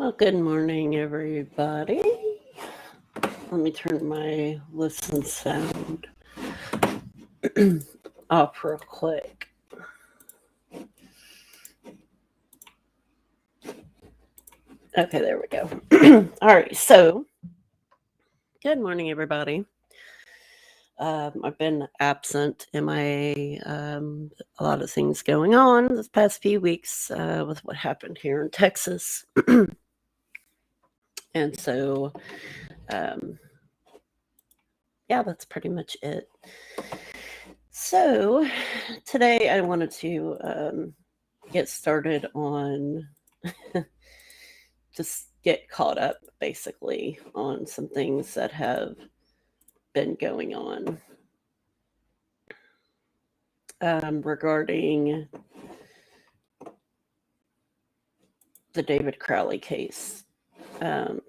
Well, good morning, everybody. Let me turn my listen sound off real quick. Okay, there we go. All right, so good morning, everybody. I've been absent, MIA, a lot of things going on this past few weeks with what happened here in Texas. And so, yeah, that's pretty much it. So today I wanted to get started on just get caught up basically on some things that have been going on regarding the David Crowley case. Why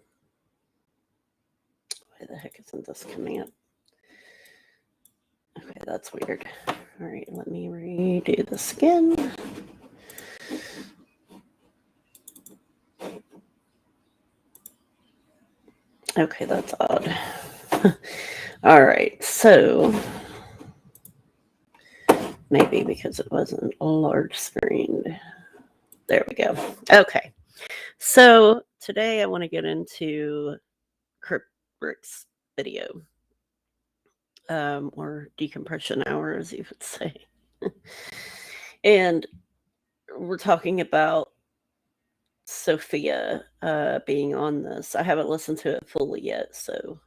the heck isn't this coming up? Okay, that's weird. All right, let me redo this again. Okay, that's odd. All right, so maybe because it wasn't a large screen. There we go. Okay, so today I want to get into Crypt Rick's video, or decompression hour, as you would say. And we're talking about Sophia being on this. I haven't listened to it fully yet, so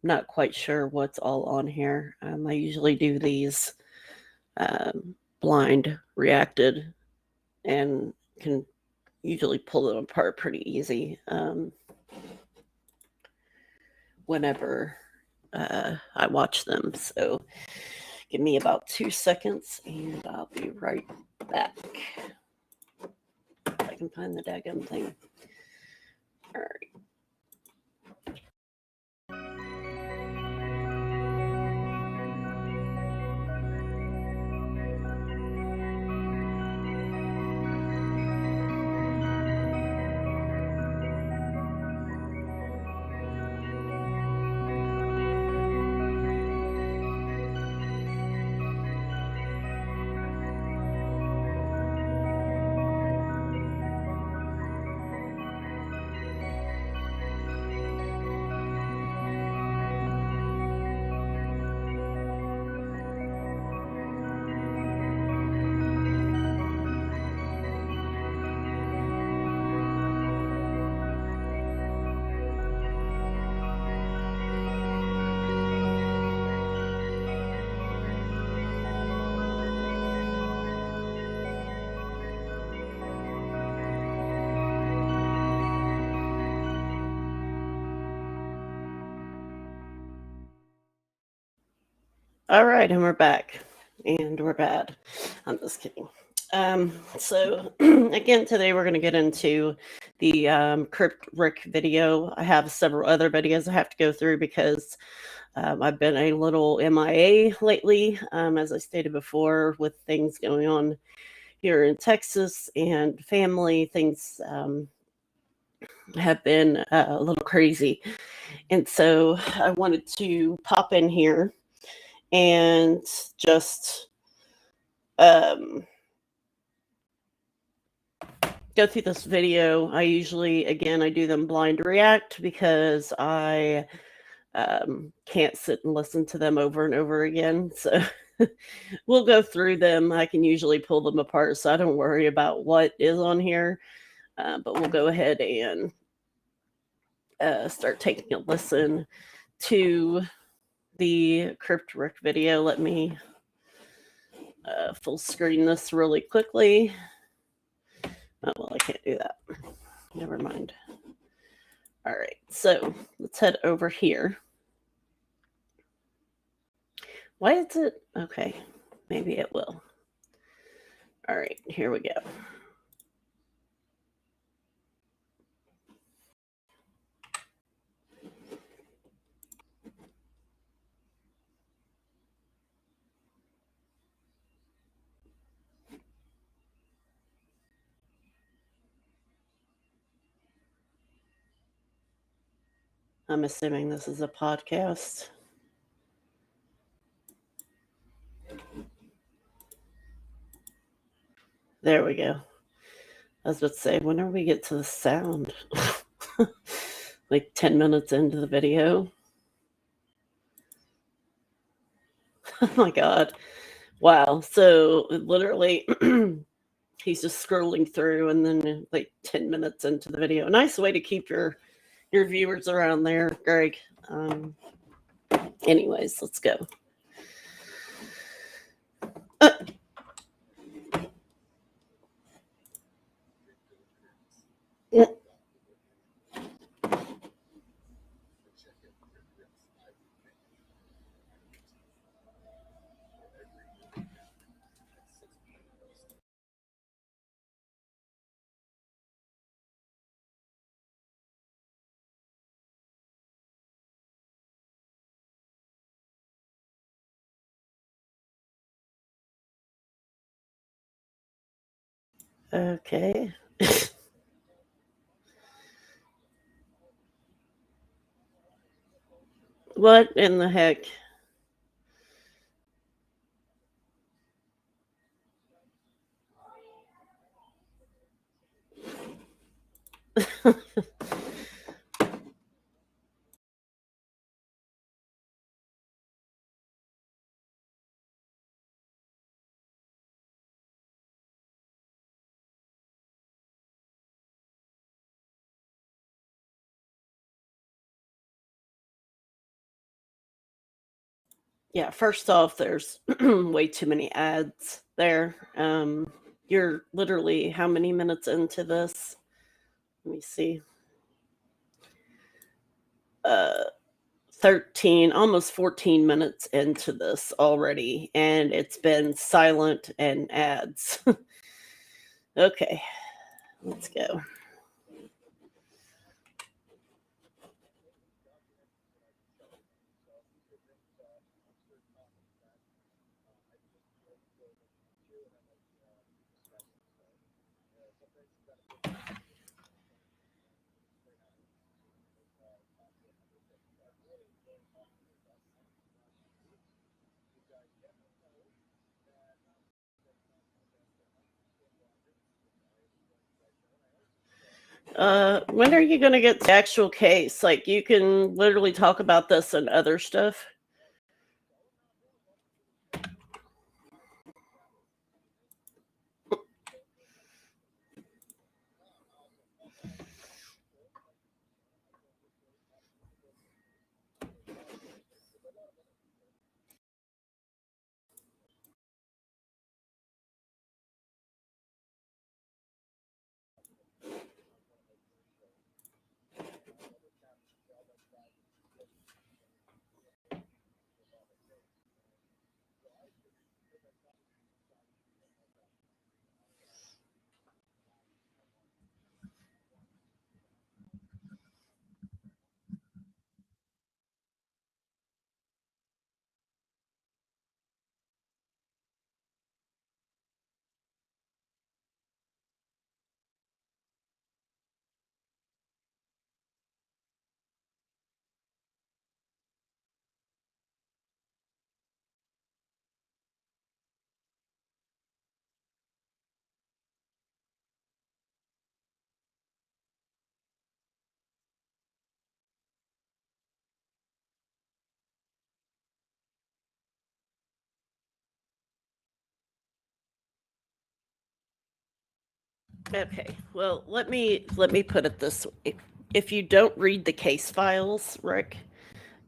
I'm not quite sure what's all on here. I usually do these blind reacted and can usually pull them apart pretty easy whenever I watch them. So give me about 2 seconds and I'll be right back. If I can find the daggum thing. All right. All right, and we're back. And we're bad. I'm just kidding. So again, today we're going to get into the Crypt Rick video. I have several other videos I have to go through because I've been a little MIA lately, as I stated before, with things going on here in Texas and family. Things have been a little crazy. And so I wanted to pop in here and just go through this video. I usually, again, I do them blind react because I can't sit and listen to them over and over again. So we'll go through them. I can usually pull them apart, so I don't worry about what is on here. But we'll go ahead and start taking a listen to the Crypt Rick video. Let me full screen this really quickly. Oh, well, I can't do that. Never mind. All right, so let's head over here. Why is it? Okay, maybe it will. All right, here we go. I'm assuming this is a podcast. There we go. I was about to say, whenever we get to the sound, like 10 minutes into the video. Oh my God. Wow. So literally, he's just scrolling through, and then like 10 minutes into the video. A nice way to keep your viewers around there, Greg. Anyways, let's go. Okay. What in the heck? Yeah, first off, there's way too many ads there. You're literally how many minutes into this? Let me see. 13, almost 14 minutes into this already, and it's been silent and ads. Okay, let's go. When are you going to get the actual case? Like, you can literally talk about this and other stuff. Okay, well, let me put it this way. If you don't read the case files, Rick,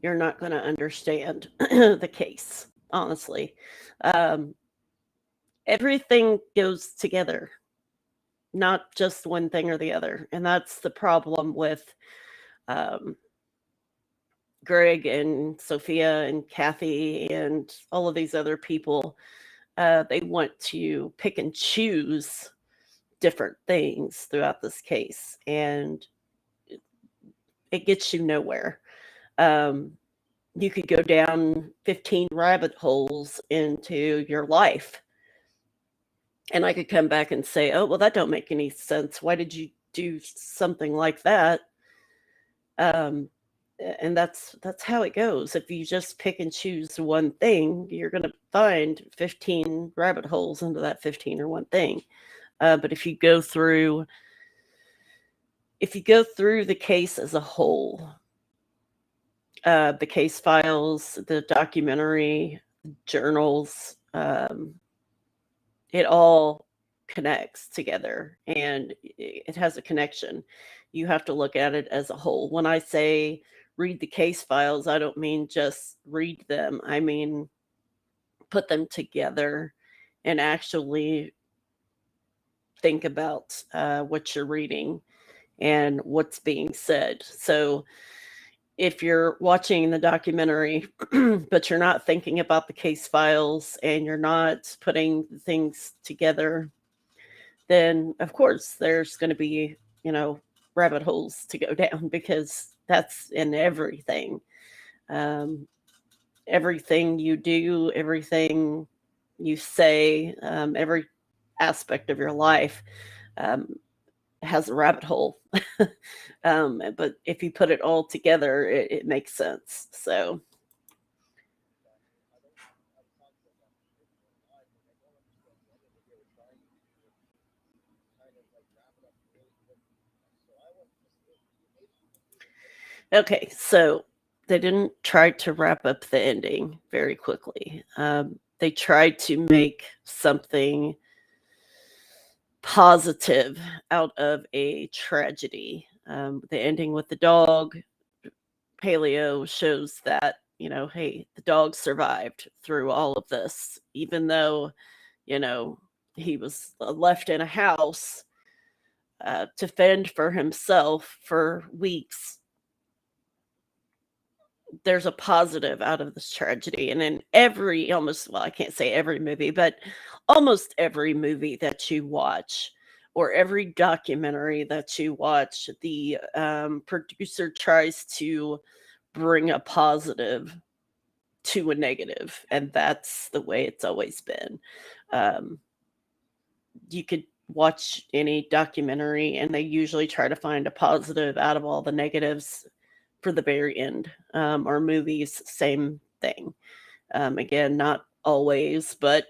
you're not going to understand the case, honestly. Everything goes together, not just one thing or the other. And that's the problem with um, Greg and Sophia and Kathy and all of these other people. They want to pick and choose different things throughout this case, and it gets you nowhere. Um, you could go down 15 rabbit holes into your life, and I could come back and say, oh, well, that don't make any sense. Why did you do something like that? And that's how it goes. If you just pick and choose one thing, you're going to find 15 rabbit holes into that 15 or one thing. But if you go through the case as a whole, the case files, the documentary, journals, it all connects together, and it has a connection. You have to look at it as a whole. When I say read the case files, I don't mean just read them. I mean put them together and actually think about what you're reading and what's being said. So if you're watching the documentary, but you're not thinking about the case files and you're not putting things together, then of course there's going to be, rabbit holes to go down, because that's in everything. Everything you do, everything you say, every aspect of your life has a rabbit hole. But if you put it all together, it makes sense. So. Okay, so they didn't try to wrap up the ending very quickly. They tried to make something positive out of a tragedy. The ending with the dog, Paleo shows that, hey, the dog survived through all of this, even though, he was left in a house to fend for himself for weeks. There's a positive out of this tragedy. And in I can't say every movie, but almost every movie that you watch or every documentary that you watch, the producer tries to bring a positive to a negative. And that's the way it's always been. Um, you could watch any documentary and they usually try to find a positive out of all the negatives for the very end. Or movies, same thing. Again, not always, but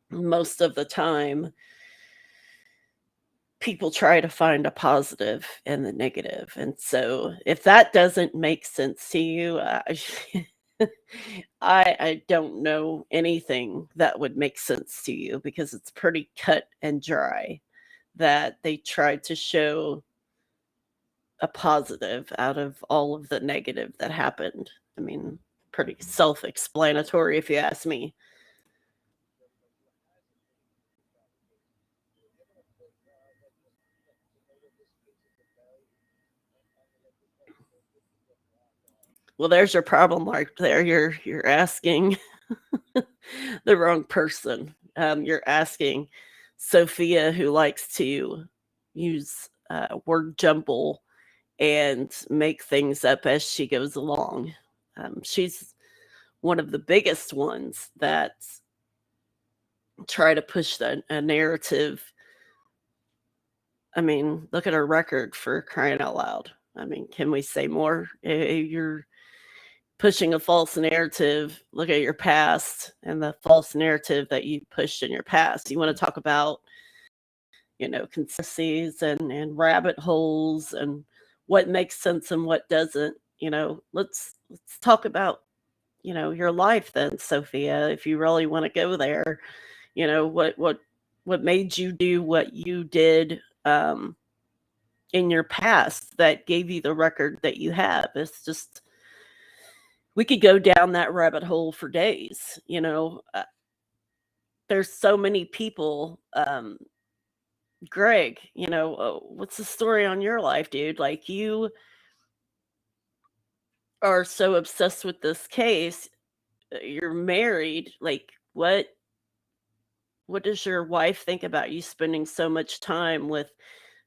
most of the time, people try to find a positive in the negative. And so if that doesn't make sense to you, I don't know anything that would make sense to you, because it's pretty cut and dry that they tried to show a positive out of all of the negative that happened. I mean, pretty self-explanatory if you ask me. Well, there's your problem right there. You're asking the wrong person. You're asking Sophia, who likes to use word jumble and make things up as she goes along. She's one of the biggest ones that try to push a narrative. I mean, look at her record, for crying out loud. I mean, can we say more? You're pushing a false narrative. Look at your past and the false narrative that you pushed in your past. You want to talk about, conspiracies and rabbit holes and what makes sense and what doesn't. Let's talk about, your life then, Sophia, if you really want to go there. What made you do what you did in your past that gave you the record that you have. It's just, we could go down that rabbit hole for days. There's so many people. Greg, what's the story on your life, dude? Like, you are so obsessed with this case. You're married. Like, what does your wife think about you spending so much time with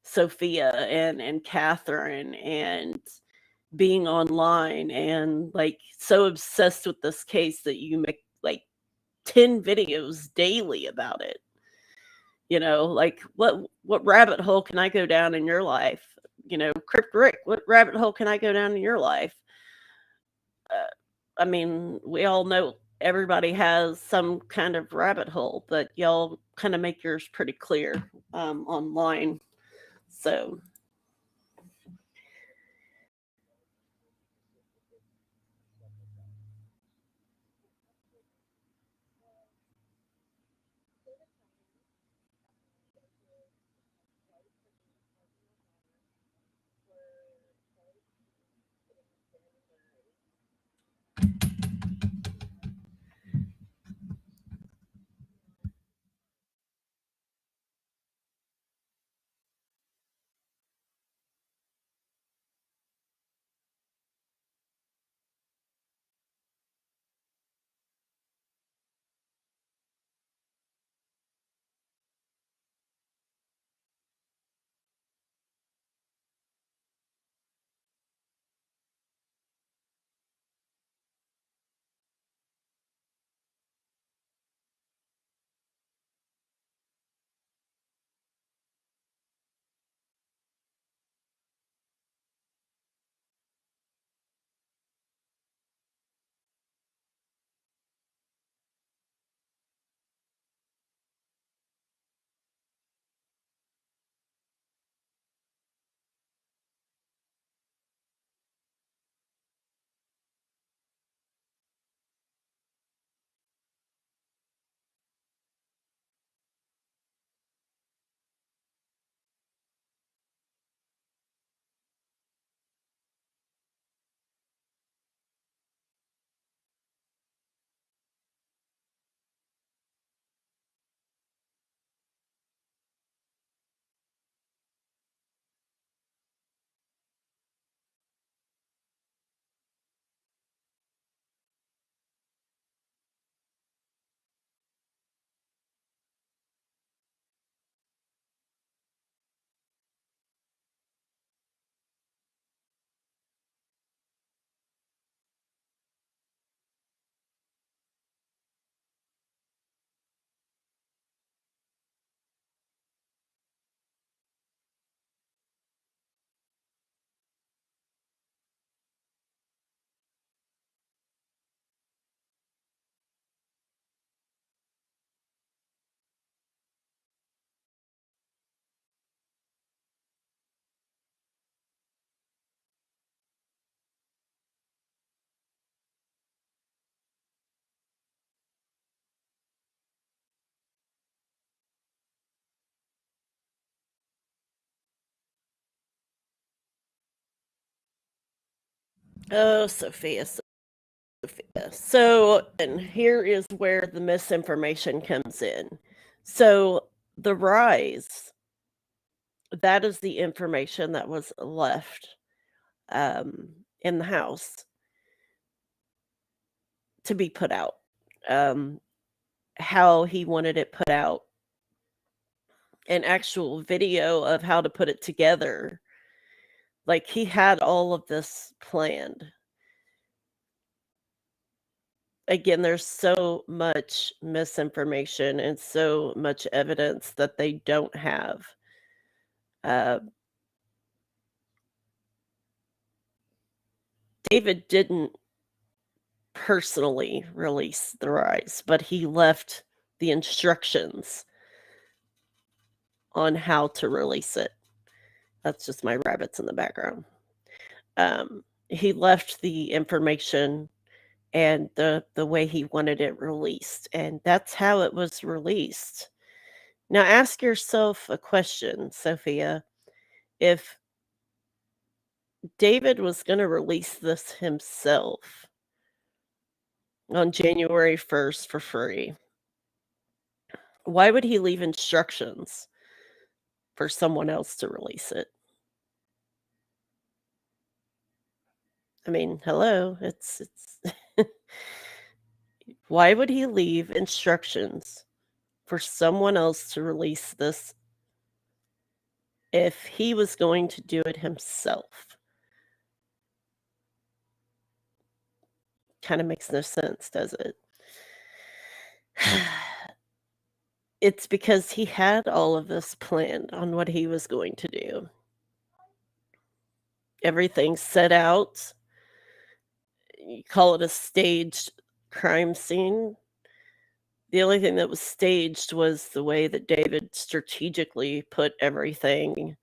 Sophia and Catherine and being online and like so obsessed with this case that you make like 10 videos daily about it? Like what rabbit hole can I go down in your life? Crypt Rick, what rabbit hole can I go down in your life? I mean, we all know everybody has some kind of rabbit hole, but y'all kind of make yours pretty clear online. So, oh, Sophia, Sophia. So, and here is where the misinformation comes in. So, the rise, that is the information that was left in the house to be put out. Um, how he wanted it put out, an actual video of how to put it together. Like he had all of this planned. Again, there's so much misinformation and so much evidence that they don't have. Uh, David didn't personally release the rise, but he left the instructions on how to release it. That's just my rabbits in the background. He left the information and the way he wanted it released, and that's how it was released. Now ask yourself a question, Sophia. If David was going to release this himself on January 1st for free, why would he leave instructions for someone else to release it? I mean, hello, it's why would he leave instructions for someone else to release this if he was going to do it himself? Kind of makes no sense, does it? It's because he had all of this planned on what he was going to do. everything's set out. You call it a staged crime scene. The only thing that was staged was the way that David strategically put everything,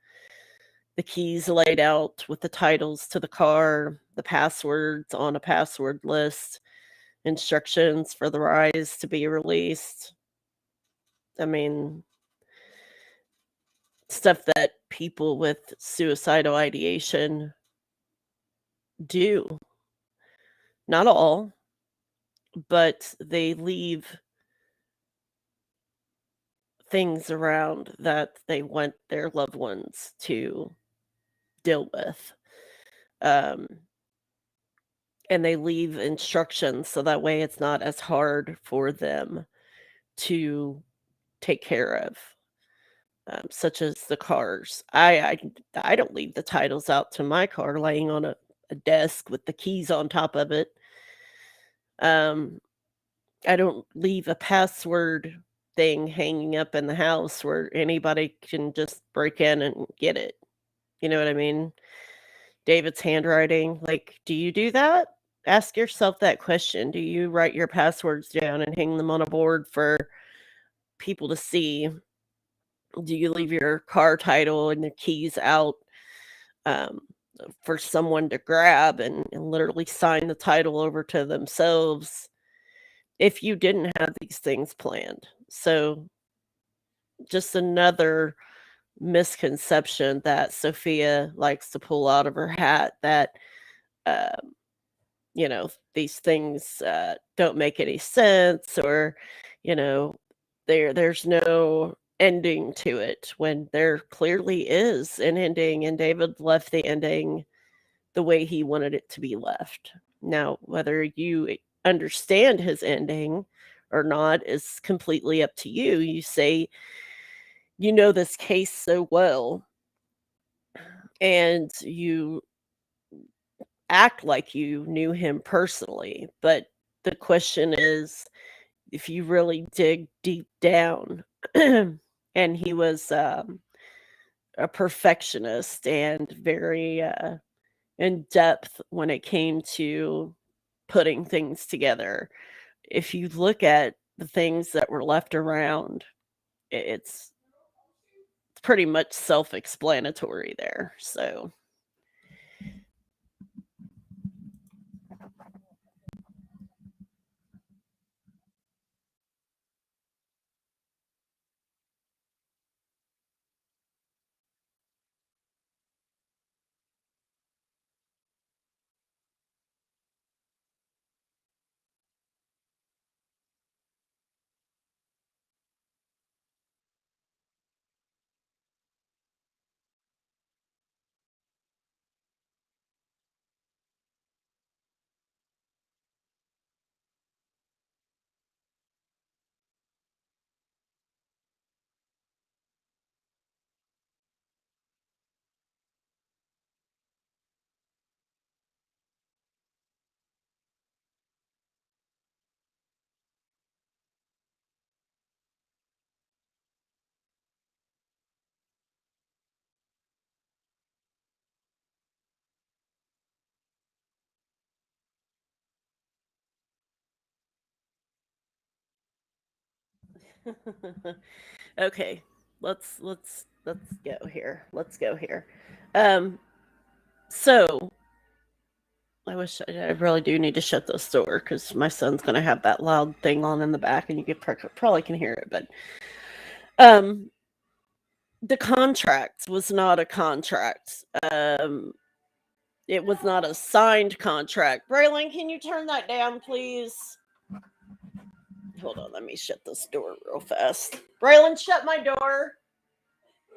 the keys laid out with the titles to the car, the passwords on a password list, instructions for the rise to be released. I mean, stuff that people with suicidal ideation do. Not all, but they leave things around that they want their loved ones to deal with. Um, and they leave instructions so that way it's not as hard for them to take care of, such as the cars. I don't leave the titles out to my car laying on a desk with the keys on top of it. Um, I don't leave a password thing hanging up in the house where anybody can just break in and get it. You know what I mean? David's handwriting, like, do you do that? Ask yourself that question. Do you write your passwords down and hang them on a board for people to see? Do you leave your car title and the keys out, um, for someone to grab and literally sign the title over to themselves if you didn't have these things planned? So, just another misconception that Sophia likes to pull out of her hat that, um, these things don't make any sense, or, you know, there's no ending to it when there clearly is an ending, and David left the ending the way he wanted it to be left. Now, whether you understand his ending or not is completely up to you. You say you know this case so well, and you act like you knew him personally, but the question is, if you really dig deep down, and he was, a perfectionist and very, in depth when it came to putting things together. If you look at the things that were left around, it's pretty much self-explanatory there, so okay, let's go here. Let's go here. Um, so I really do need to shut this door because my son's gonna have that loud thing on in the back, and you could probably can hear it. But um, the contract was not a contract. It was not a signed contract. Braylon, can you turn that down, please? Hold on, let me shut this door real fast. Braylon, shut my door.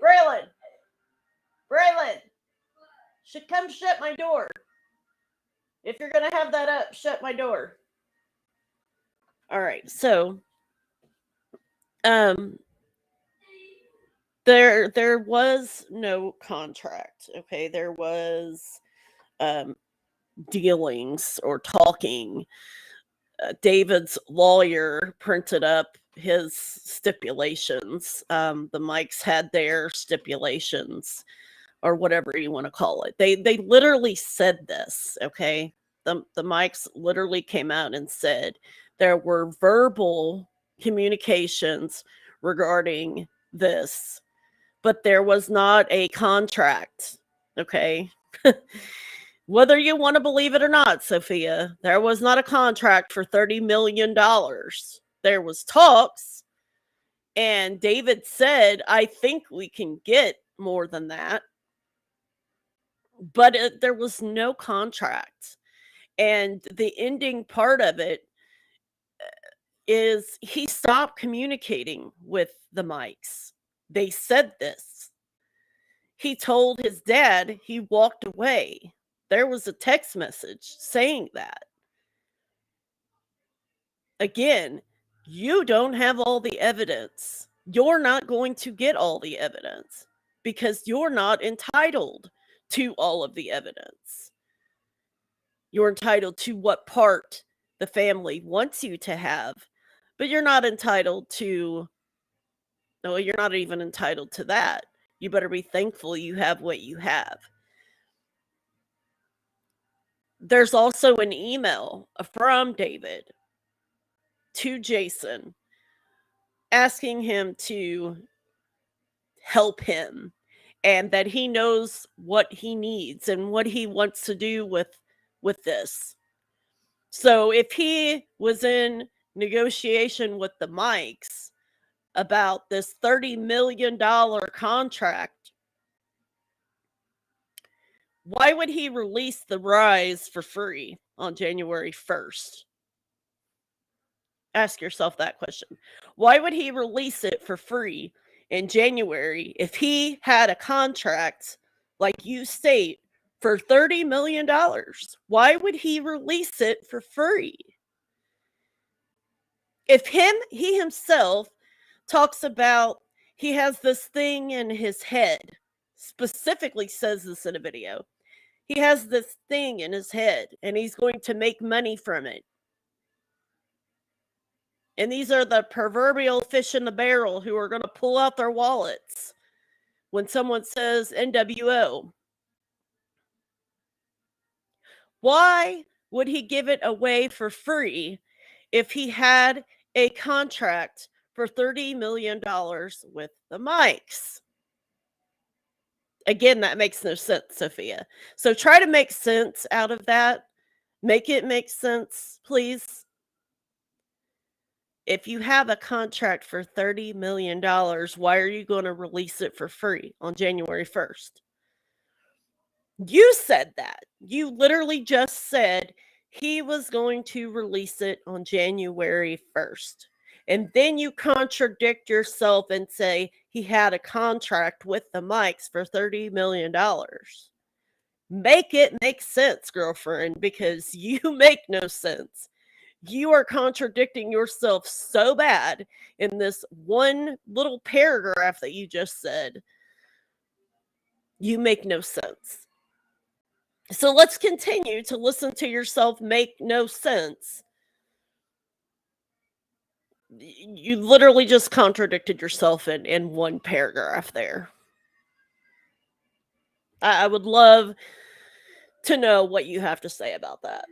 Braylon, Braylon, should come shut my door. If you're gonna have that up, shut my door. All right, so um, there was no contract. Okay, there was um dealings or talking. David's lawyer printed up his stipulations. The Mikes had their stipulations. or whatever you want to call it. They literally said this, okay? The mics literally came out and said there were verbal communications regarding this, but there was not a contract, okay? Whether you want to believe it or not, Sophia, there was not a contract for $30 million. There was talks, and David said, I think we can get more than that, but there was no contract. And the ending part of it is he stopped communicating with the mics. They said this. He told his dad he walked away. There was a text message saying that. Again, you don't have all the evidence. You're not going to get all the evidence because you're not entitled to all of the evidence. You're entitled to what part the family wants you to have, but you're not entitled to, no, you're not even entitled to that. You better be thankful you have what you have. There's also an email from David to Jason asking him to help him and that he knows what he needs and what he wants to do with this. So if he was in negotiation with the mics about this $30 million contract, why would he release the rise for free on January 1st? Ask yourself that question. Why would he release it for free in January if he had a contract, like you state, for $30 million? Why would he release it for free? If he himself talks about he has this thing in his head, specifically says this in a video. He has this thing in his head and he's going to make money from it. And these are the proverbial fish in the barrel who are going to pull out their wallets when someone says NWO. Why would he give it away for free if he had a contract for $30 million with the mics? Again, that makes no sense, Sophia. So try to make sense out of that. Make it make sense, please. If you have a contract for $30 million, why are you going to release it for free on January 1st? You said that. You literally just said he was going to release it on January 1st. And then you contradict yourself and say he had a contract with the mics for $30 million. Make it make sense, girlfriend, because you make no sense. You are contradicting yourself so bad in this one little paragraph that you just said. You make no sense. So let's continue to listen to yourself make no sense. You literally just contradicted yourself in one paragraph there. I would love to know what you have to say about that.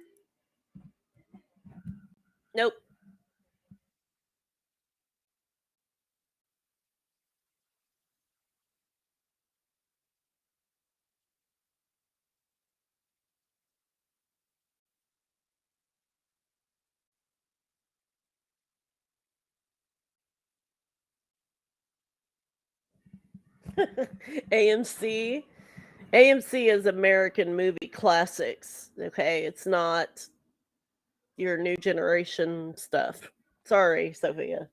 Nope. AMC. AMC is American movie classics. Okay, it's not your new generation stuff. Sorry, Sophia.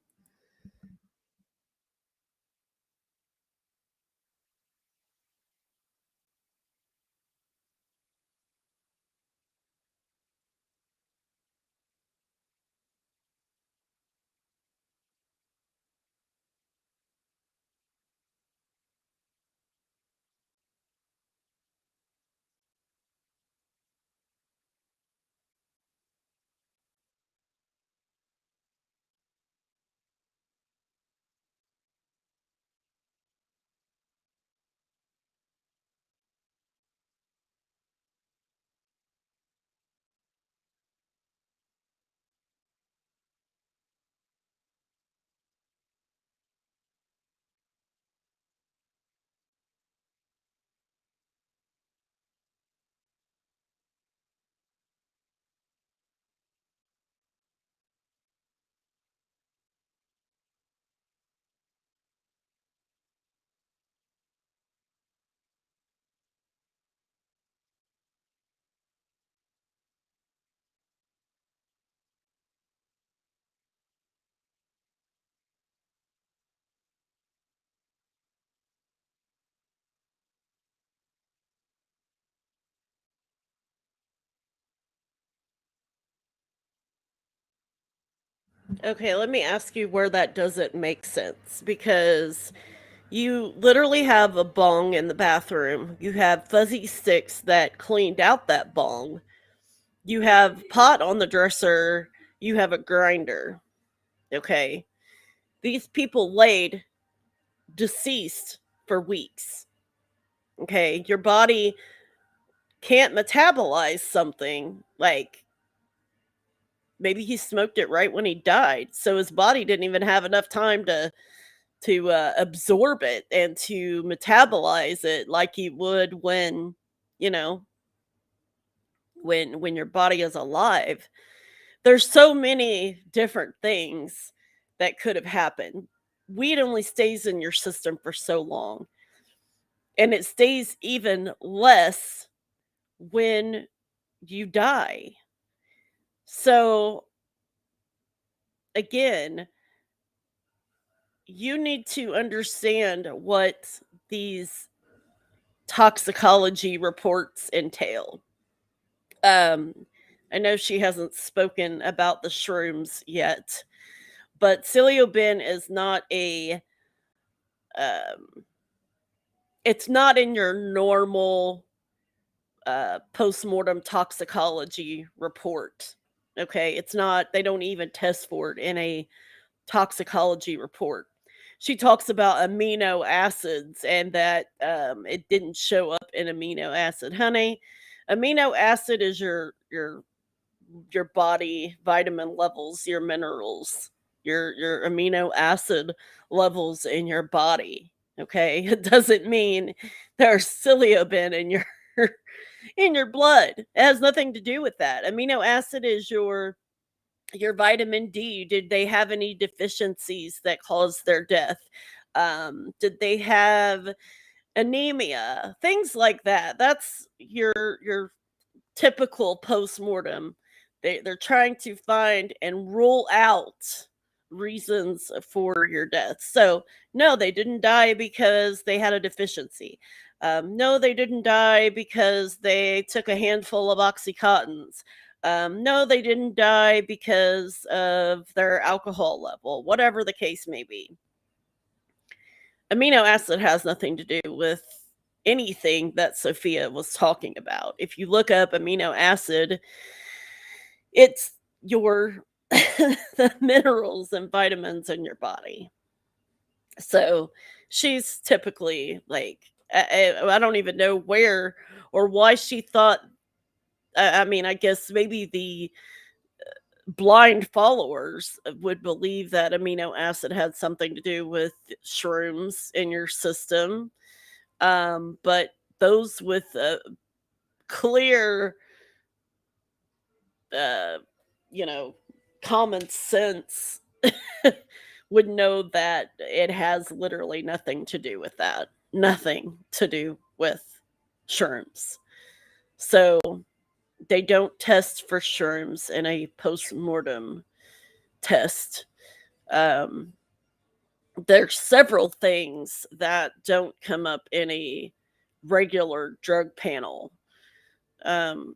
Okay, let me ask you where that doesn't make sense, because you literally have a bong in the bathroom. You have fuzzy sticks that cleaned out that bong. You have pot on the dresser. You have a grinder. Okay. These people laid deceased for weeks. Okay. Your body can't metabolize something like, maybe he smoked it right when he died. So his body didn't even have enough time to absorb it and to metabolize it like you would when, you know, when your body is alive. There's so many different things that could have happened. Weed only stays in your system for so long, and it stays even less when you die. So again, you need to understand what these toxicology reports entail. I know she hasn't spoken about the shrooms yet, but psilocybin is not a um it's not in your normal postmortem toxicology report. Okay, it's not, they don't even test for it in a toxicology report. She talks about amino acids and that it didn't show up in amino acid. Honey, amino acid is your body vitamin levels, your minerals, your amino acid levels in your body. Okay, it doesn't mean there's psilocybin in your in your blood. It has nothing to do with that. Amino acid is your vitamin D. Did they have any deficiencies that caused their death? Did they have anemia? Things like that. That's your typical post-mortem. They're trying to find and rule out reasons for your death. So no, they didn't die because they had a deficiency. No, they didn't die because they took a handful of oxycontins. No, they didn't die because of their alcohol level, whatever the case may be. Amino acid has nothing to do with anything that Sophia was talking about. If you look up amino acid, it's your the minerals and vitamins in your body. So she's typically like, I don't even know where or why she thought. I mean, I guess maybe the blind followers would believe that amino acid had something to do with shrooms in your system. But those with clear, uh, you know, common sense would know that it has literally nothing to do with that. Nothing to do with shrooms. So they don't test for shrooms in a post-mortem test. Um, there's several things that don't come up in a regular drug panel.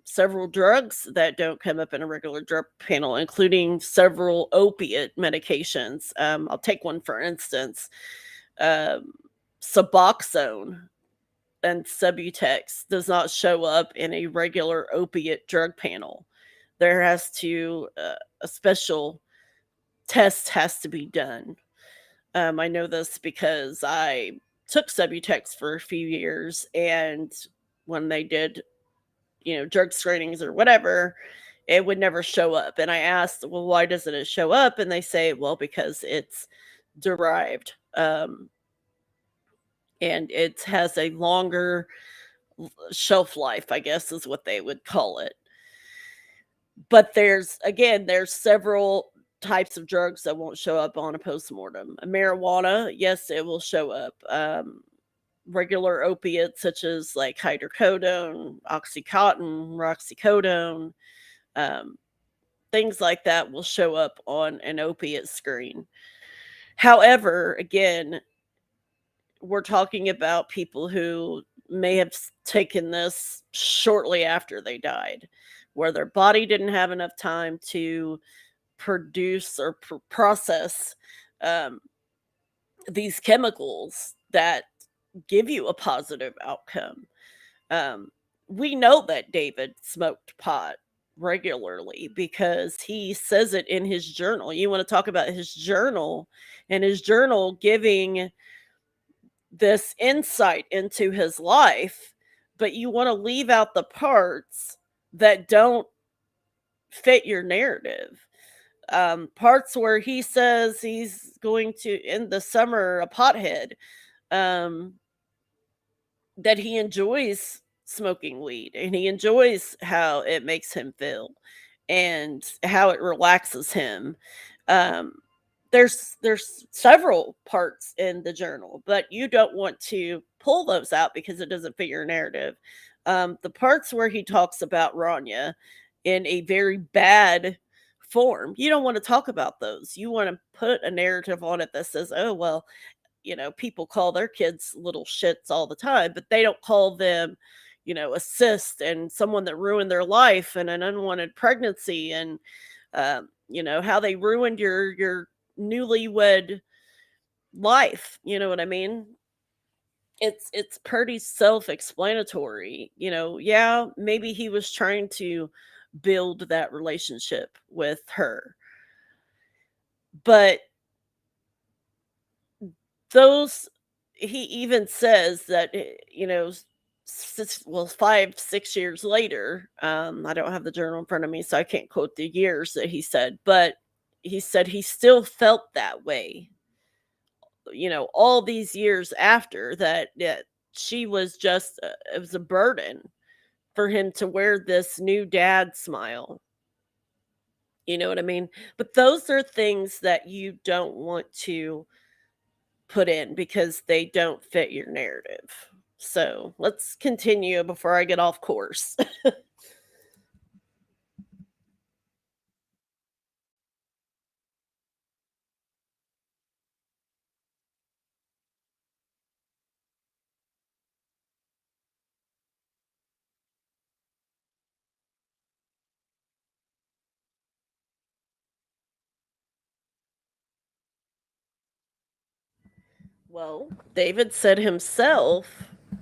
Several drugs that don't come up in a regular drug panel, including several opiate medications. I'll take one for instance. Um, Suboxone and Subutex does not show up in a regular opiate drug panel. There has to a special test has to be done. I know this because I took Subutex for a few years, and when they did, drug screenings or whatever, it would never show up. And I asked, well, why doesn't it show up? And they say, well, because it's derived. And it has a longer shelf life, I guess is what they would call it. But there's several types of drugs that won't show up on a postmortem. Marijuana, yes, it will show up. Regular opiates such as like hydrocodone, oxycontin, roxicodone, um, things like that will show up on an opiate screen. However, again, we're talking about people who may have taken this shortly after they died, where their body didn't have enough time to produce or process um, these chemicals that give you a positive outcome. Um, we know that David smoked pot regularly because he says it in his journal. You want to talk about his journal, and his journal giving this insight into his life, but you want to leave out the parts that don't fit your narrative. Parts where he says he's going to in the summer a pothead, um, that he enjoys smoking weed and he enjoys how it makes him feel and how it relaxes him. Um, there's several parts in the journal, but you don't want to pull those out because it doesn't fit your narrative. The parts where he talks about Rania in a very bad form, you don't want to talk about those. You want to put a narrative on it that says, "Oh well, people call their kids little shits all the time, but they don't call them, a cyst and someone that ruined their life and an unwanted pregnancy and how they ruined your newlywed life." You know what I mean? It's pretty self-explanatory. Yeah, maybe he was trying to build that relationship with her, but those he even says that, 5 6 years later, I don't have the journal in front of me, so I can't quote the years that he said, but he said he still felt that way, all these years after that she was just it was a burden for him to wear this new dad smile. You know what I mean? But those are things that you don't want to put in because they don't fit your narrative. So let's continue before I get off course. Well, David said himself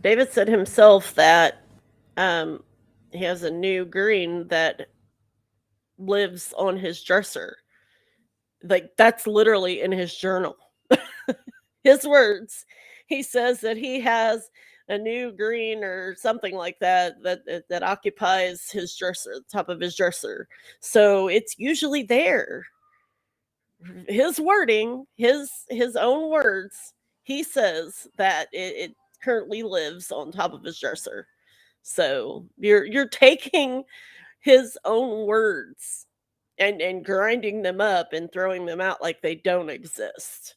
that um he has a new green that lives on his dresser. Like that's literally in his journal. His words. He says that he has a new green or something like that occupies his dresser, the top of his dresser. So it's usually there. His wording, his own words, he says that it currently lives on top of his dresser. So you're taking his own words and grinding them up and throwing them out like they don't exist.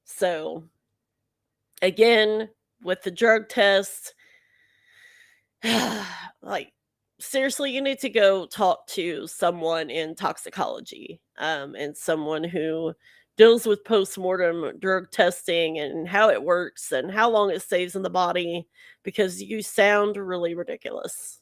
So again, with the drug test, like seriously, you need to go talk to someone in toxicology, and someone who deals with postmortem drug testing and how it works and how long it stays in the body because you sound really ridiculous.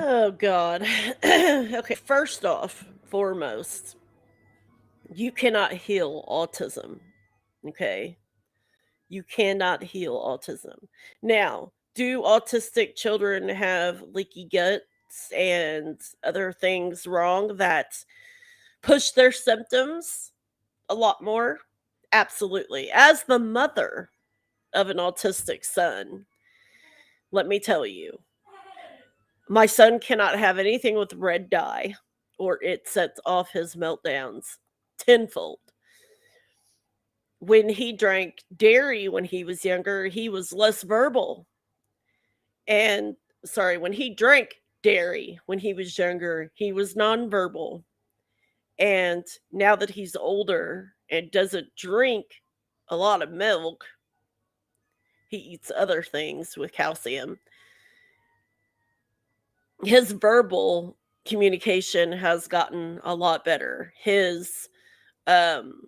Oh, God. Okay, first off, foremost, you cannot heal autism. Okay? You cannot heal autism. Now, do autistic children have leaky guts and other things wrong that push their symptoms a lot more? Absolutely. As the mother of an autistic son, let me tell you, my son cannot have anything with red dye or it sets off his meltdowns tenfold. When he drank dairy when he was younger, he was less verbal. And sorry, when he drank dairy when he was younger, he was nonverbal. And now that he's older and doesn't drink a lot of milk, he eats other things with calcium. His verbal communication has gotten a lot better. His um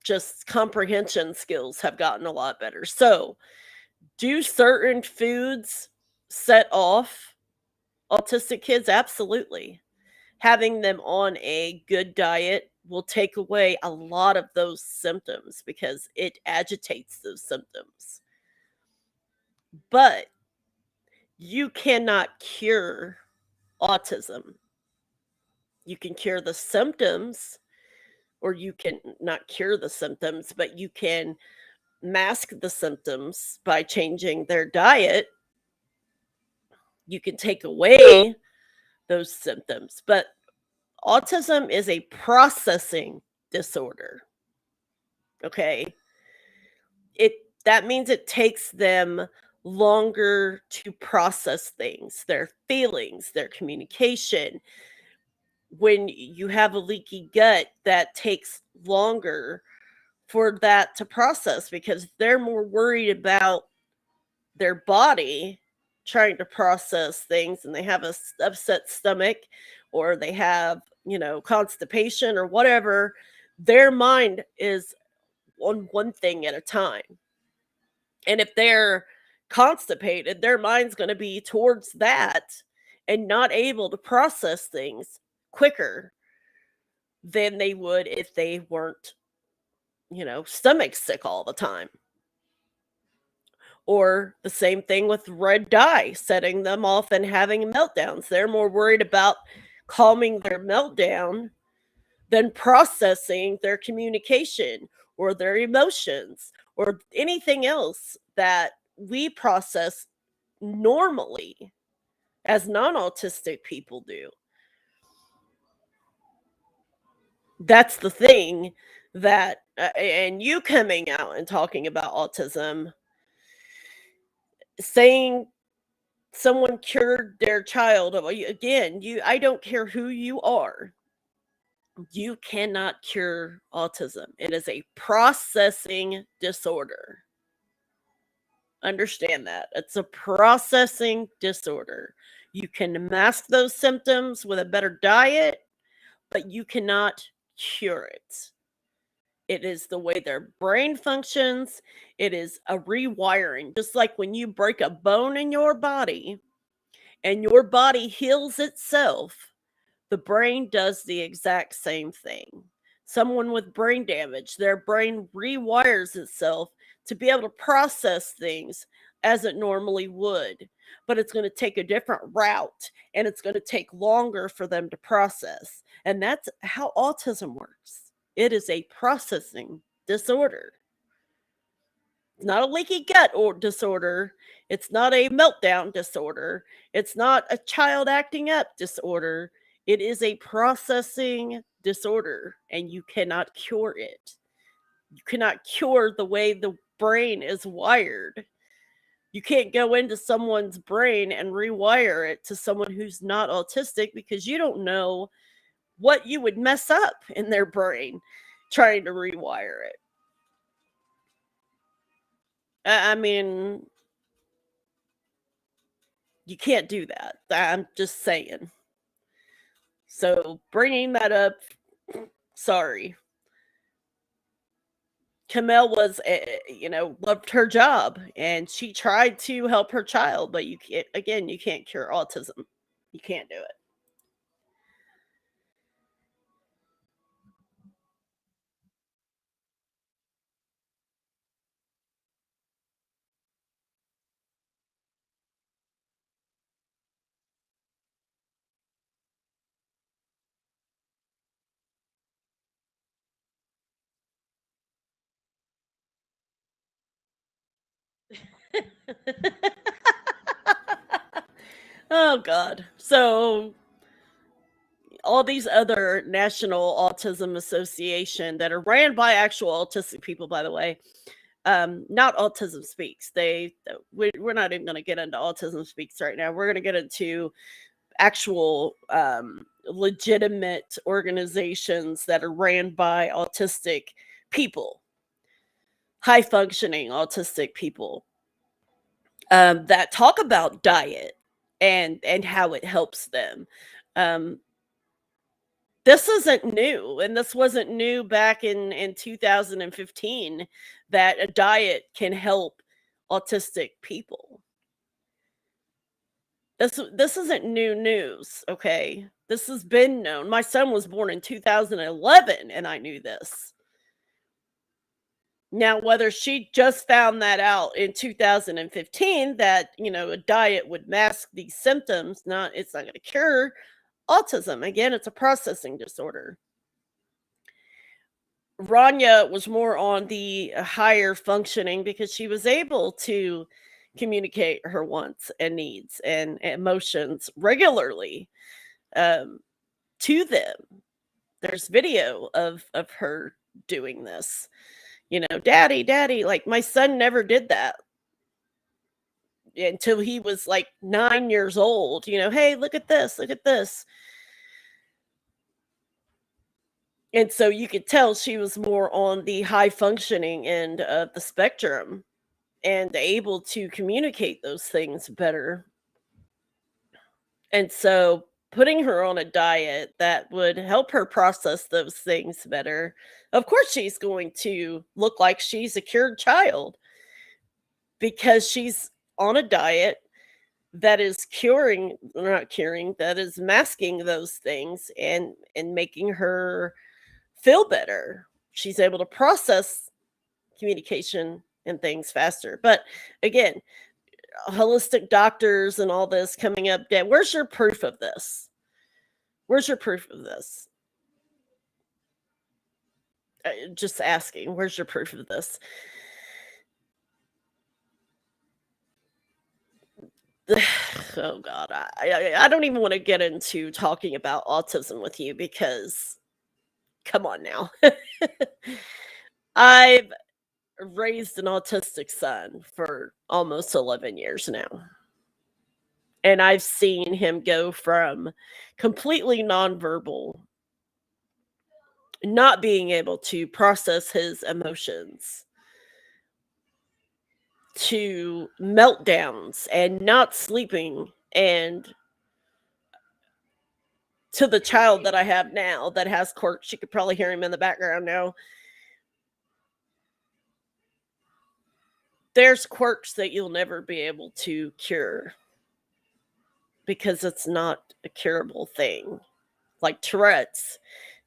just comprehension skills have gotten a lot better. So, do certain foods set off autistic kids? Absolutely. Having them on a good diet will take away a lot of those symptoms because it agitates those symptoms. But you cannot cure autism. You can cure the symptoms, or you can not cure the symptoms, but you can mask the symptoms by changing their diet. You can take away those symptoms. But autism is a processing disorder. Okay? It that means it takes them longer to process things, their feelings, their communication. When you have a leaky gut, that takes longer for that to process because they're more worried about their body trying to process things, and they have a upset stomach, or they have, constipation or whatever. Their mind is on one thing at a time. And if they're constipated, their mind's going to be towards that and not able to process things quicker than they would if they weren't, stomach sick all the time. Or the same thing with red dye, setting them off and having meltdowns. They're more worried about calming their meltdown than processing their communication or their emotions or anything else that we process normally as non-autistic people do. That's the thing that and you coming out and talking about autism, saying someone cured their child again, I don't care who you are, you cannot cure autism. It is a processing disorder. Understand that. It's a processing disorder. You can mask those symptoms with a better diet, but you cannot cure it. It is the way their brain functions. It is a rewiring. Just like when you break a bone in your body and your body heals itself, the brain does the exact same thing. Someone with brain damage, their brain rewires itself to be able to process things as it normally would, but it's going to take a different route and it's going to take longer for them to process. And that's how autism works. It is a processing disorder. It's not a leaky gut or disorder. It's not a meltdown disorder. It's not a child acting up disorder. It is a processing disorder, and you cannot cure it. You cannot cure the way the brain is wired. You can't go into someone's brain and rewire it to someone who's not autistic because you don't know what you would mess up in their brain trying to rewire it. I mean, you can't do that. I'm just saying. So bringing that up, sorry. Camille was, loved her job and she tried to help her child, but you can't, again, you can't cure autism. You can't do it. Oh God. So all these other national autism association that are ran by actual autistic people, by the way, not Autism Speaks. We're not even going to get into Autism Speaks right now. We're going to get into actual legitimate organizations that are ran by autistic people, high functioning autistic people, that talk about diet and how it helps them. Um, this isn't new, and this wasn't new back in 2015, that a diet can help autistic people. This isn't new news, okay? This has been known. My son was born in 2011 and I knew this. Now, whether she just found that out in 2015, that, a diet would mask these symptoms, it's not going to cure autism. Again, it's a processing disorder. Rania was more on the higher functioning because she was able to communicate her wants and needs and emotions regularly, um, to them. There's video of her doing this. Daddy, daddy, like my son never did that until he was like 9 years old. Hey, look at this, look at this. And so you could tell she was more on the high functioning end of the spectrum and able to communicate those things better. And so putting her on a diet that would help her process those things better, of course she's going to look like she's a cured child because she's on a diet that is not curing, that is masking those things and making her feel better. She's able to process communication and things faster. But again, holistic doctors and all this coming up dead. Where's your proof of this? Where's your proof of this? Just asking, where's your proof of this? Oh God, I don't even want to get into talking about autism with you because, come on now. I've raised an autistic son for almost 11 years now. And I've seen him go from completely nonverbal, not being able to process his emotions, to meltdowns and not sleeping, and to the child that I have now that has quirks. You could probably hear him in the background now. There's quirks that you'll never be able to cure because it's not a curable thing. Like Tourette's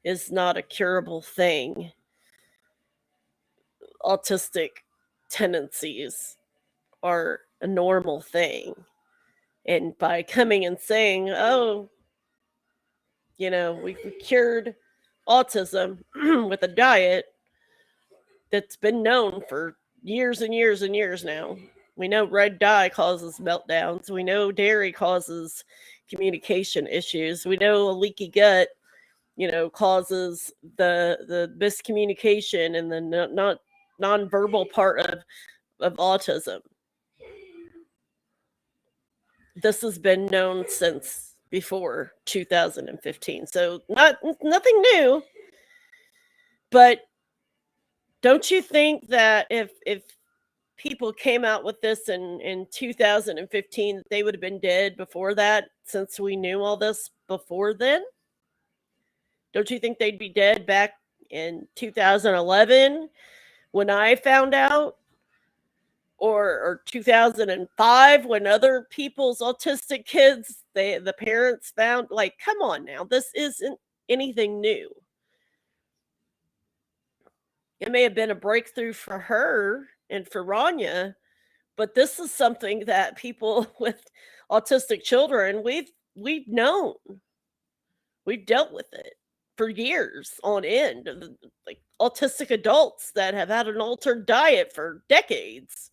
is not a curable thing. Autistic tendencies are a normal thing. And by coming and saying, oh, we cured autism with a diet that's been known for years and years and years now. We know red dye causes meltdowns. We know dairy causes communication issues. We know a leaky gut, causes the miscommunication and the not nonverbal part of autism. This has been known since before 2015. So nothing new. But don't you think that if people came out with this in 2015, that they would have been dead before that, since we knew all this before then? Don't you think they'd be dead back in 2011 when I found out, or 2005 when other people's autistic kids, the parents found, like, come on now, this isn't anything new. It may have been a breakthrough for her and for Rania, but this is something that people with autistic children, we've known. We've dealt with it for years on end. Like autistic adults that have had an altered diet for decades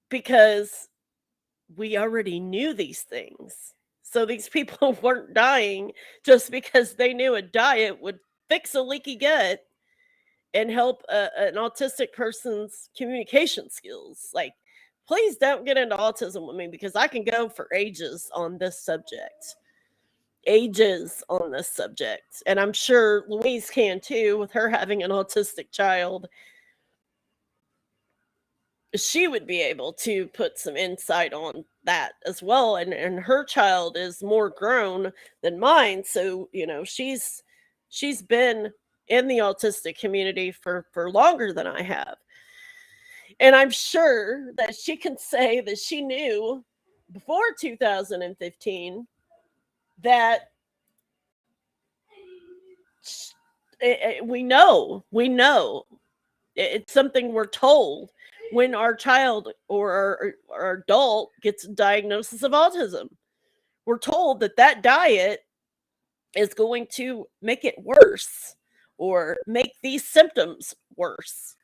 because we already knew these things. So these people weren't dying just because they knew a diet would fix a leaky gut and help an autistic person's communication skills. Like, please don't get into autism with me because I can go for ages on this subject. Ages on this subject. And I'm sure Louise can too, with her having an autistic child. She would be able to put some insight on that as well. And her child is more grown than mine. So, she's been in the autistic community for longer than I have. And I'm sure that she can say that she knew before 2015 that we know it's something we're told when our child or our adult gets a diagnosis of autism. We're told that that diet is going to make it worse or make these symptoms worse.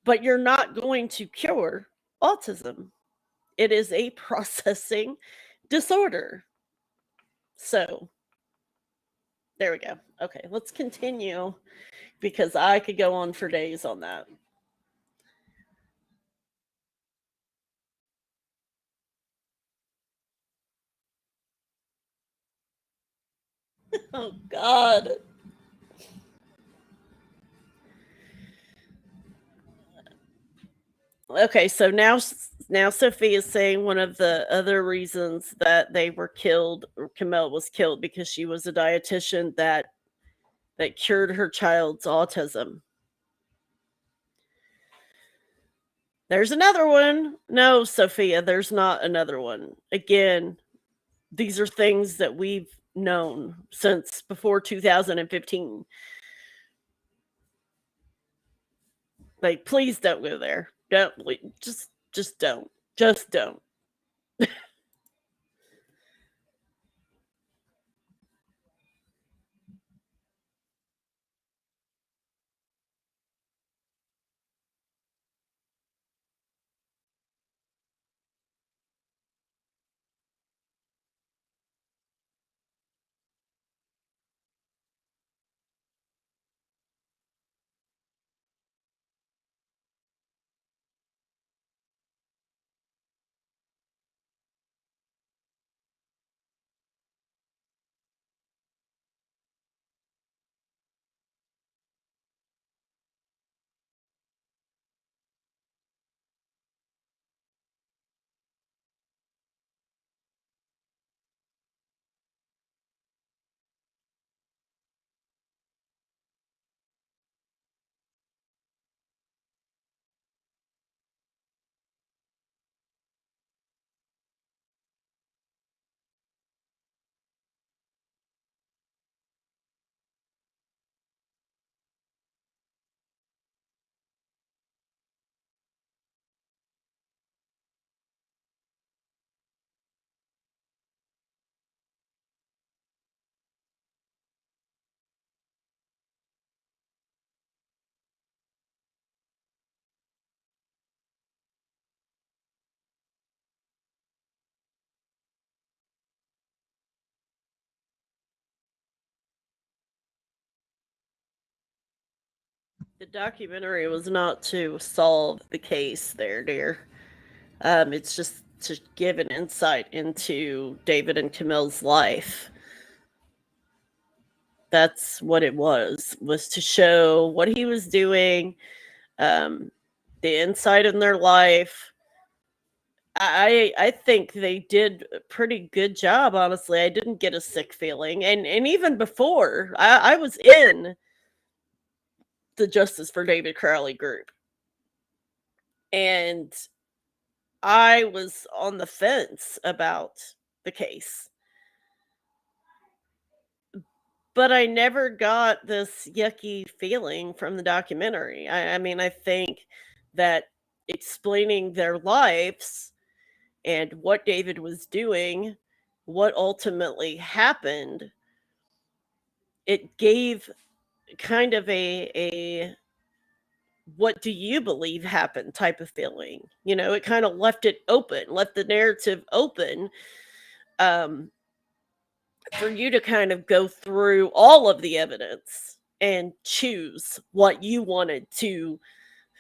But you're not going to cure autism. It is a processing disorder. So, there we go. Okay, let's continue because I could go on for days on that. Oh God. Okay, so now Sophie is saying one of the other reasons that they were killed, or Camille was killed, because she was a dietitian that cured her child's autism. There's another one. No, Sophia, there's not another one. Again, these are things that we've known since before 2015. Like, please don't go there. Don't, just don't. Just don't. The documentary was not to solve the case there, dear. It's just to give an insight into David and Camille's life. That's what it was to show what he was doing, um, the insight in their life. I think they did a pretty good job, honestly. I didn't get a sick feeling. And even before, I was in the Justice for David Crowley group. And I was on the fence about the case. But I never got this yucky feeling from the documentary. I mean, I think that explaining their lives and what David was doing, what ultimately happened, it gave kind of a what do you believe happened type of feeling. You know, it kind of left it open, left the narrative open, um, for you to kind of go through all of the evidence and choose what you wanted to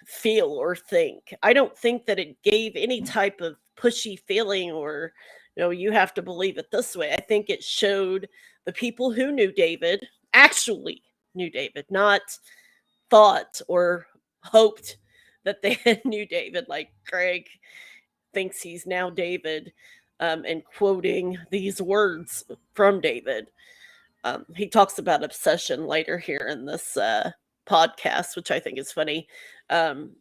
feel or think. I don't think that it gave any type of pushy feeling or, you have to believe it this way. I think it showed the people who knew David actually knew David, not thought or hoped that they knew David, like Craig thinks he's now David, and quoting these words from David. He talks about obsession later here in this podcast, which I think is funny. But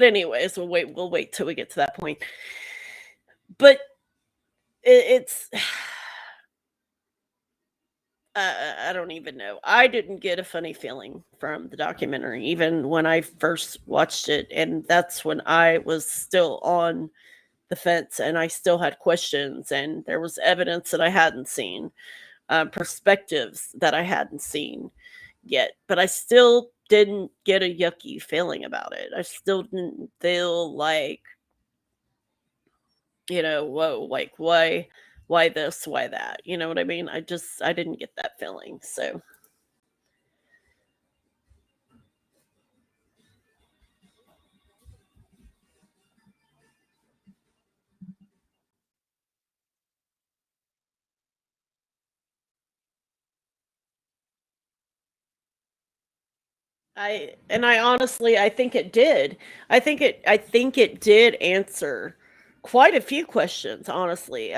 anyways, we'll wait till we get to that point. But it's I don't even know. I didn't get a funny feeling from the documentary, even when I first watched it, and that's when I was still on the fence, and I still had questions, and there was evidence that I hadn't seen, perspectives that I hadn't seen yet, but I still didn't get a yucky feeling about it. I still didn't feel like, whoa, like why this, why that? You know what I mean? I didn't get that feeling. So I honestly I think it did. I think it did answer quite a few questions, honestly.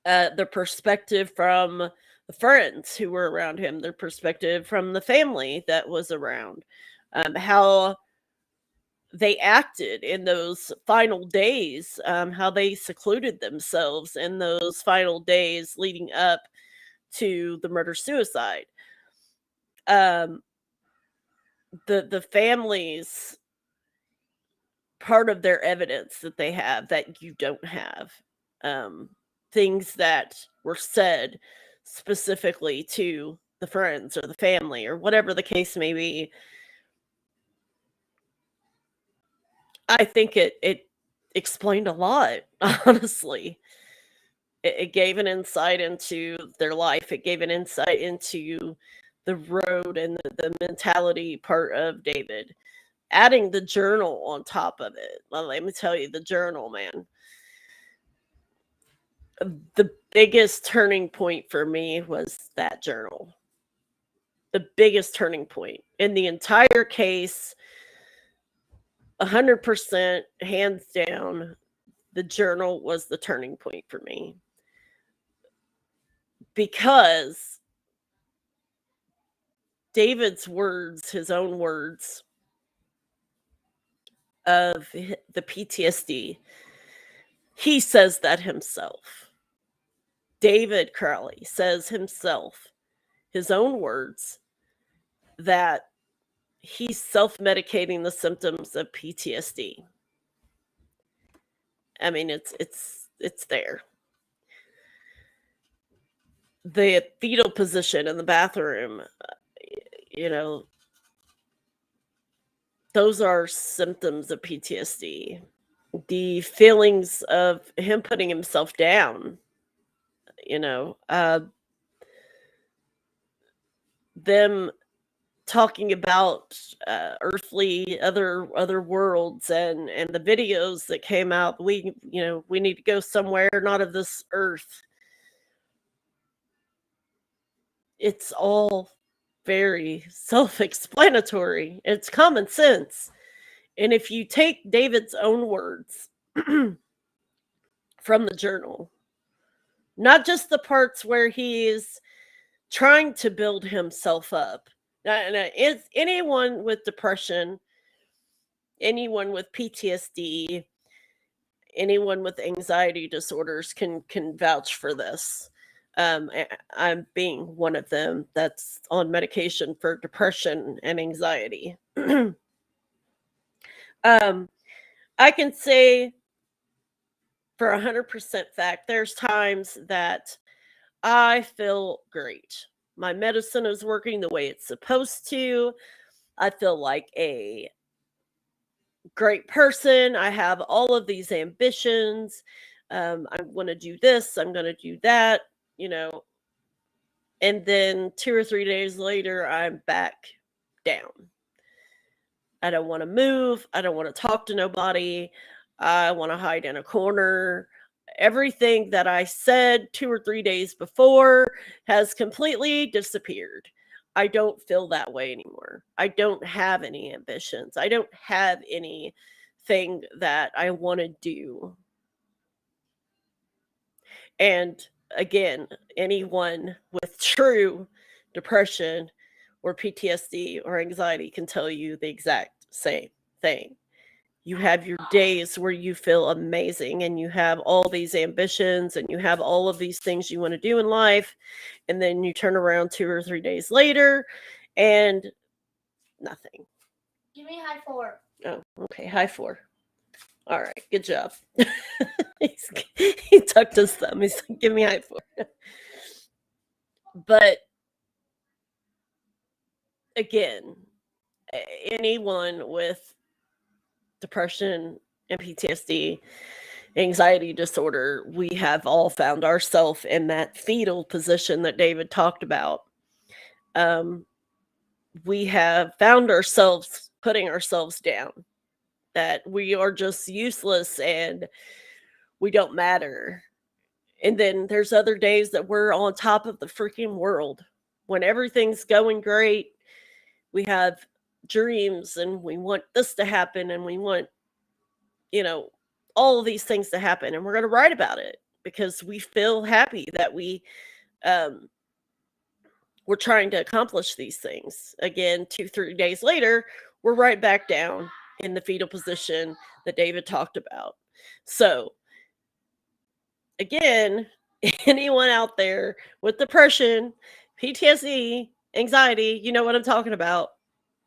The perspective from the friends who were around him, the perspective from the family that was around, how they acted in those final days, how they secluded themselves in those final days leading up to the murder suicide. Um, the families, part of their evidence that they have that you don't have, um, things that were said specifically to the friends or the family or whatever the case may be. I think it explained a lot, honestly. It gave an insight into their life. It gave an insight into the road and the mentality part of David. Adding the journal on top of it. Well, let me tell you, the journal, man. The biggest turning point for me was that journal. The biggest turning point in the entire case, 100%, hands down, the journal was the turning point for me. Because David's words, his own words of the PTSD, he says that himself. David Crowley says himself, his own words, that he's self-medicating the symptoms of PTSD. I mean, it's there. The fetal position in the bathroom, you know, those are symptoms of PTSD. The feelings of him putting himself down, you know, them talking about earthly other worlds and the videos that came out. We need to go somewhere not of this earth. It's all very self-explanatory. It's common sense. And if you take David's own words from the journal, not just the parts where he's trying to build himself up. Now, is anyone with depression, anyone with PTSD, anyone with anxiety disorders can vouch for this. I'm being one of them that's on medication for depression and anxiety. I can say for 100% fact, there's times that I feel great. My medicine is working the way it's supposed to. I feel like a great person. I have all of these ambitions. I want to do this. I'm going to do that, you know. And then 2 or 3 days later, I'm back down. I don't want to move. I don't want to talk to nobody. I want to hide in a corner. Everything that I said 2 or 3 days before has completely disappeared. I don't feel that way anymore. I don't have any ambitions. I don't have anything that I want to do. And again, anyone with true depression or PTSD or anxiety can tell you the exact same thing. You have your days where you feel amazing and you have all these ambitions and you have all of these things you want to do in life. And then you turn around 2 or 3 days later and nothing. Give me high 4. Oh, okay. High 4. All right. Good job. He tucked his thumb. He's like, give me high 4. But again, anyone with depression and PTSD, anxiety disorder, we have all found ourselves in that fetal position that David talked about. We have found ourselves putting ourselves down, that we are just useless and we don't matter. And then there's other days that we're on top of the freaking world when everything's going great. We have dreams and we want this to happen and we want, all of these things to happen, and we're going to write about it because we feel happy that we're trying to accomplish these things. Again, 2-3 days later, we're right back down in the fetal position that David talked about. So again, anyone out there with depression, PTSD, anxiety, you know what I'm talking about.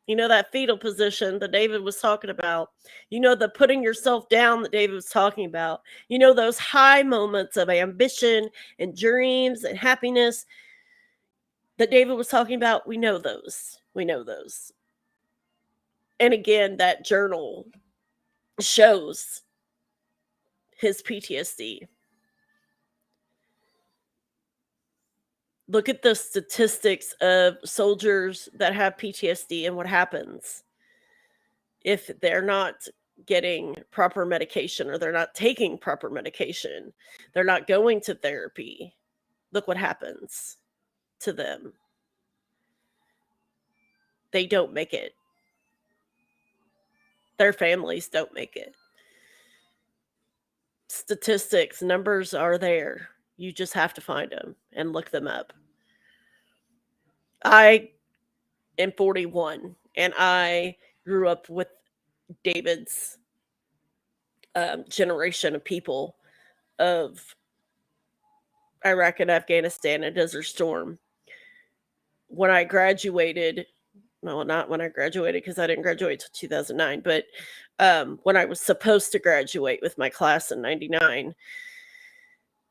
You know that fetal position that David was talking about. You know the putting yourself down that David was talking about. You know those high moments of ambition and dreams and happiness that David was talking about. We know those. We know those. And again, that journal shows his PTSD. Look at the statistics of soldiers that have PTSD and what happens if they're not getting proper medication or they're not taking proper medication. They're not going to therapy. Look what happens to them. They don't make it. Their families don't make it. Statistics, numbers are there. You just have to find them and look them up. I am 41 and I grew up with David's generation of people of Iraq and Afghanistan and Desert Storm. When I graduated, well, not when I graduated because I didn't graduate until 2009, but when I was supposed to graduate with my class in 99,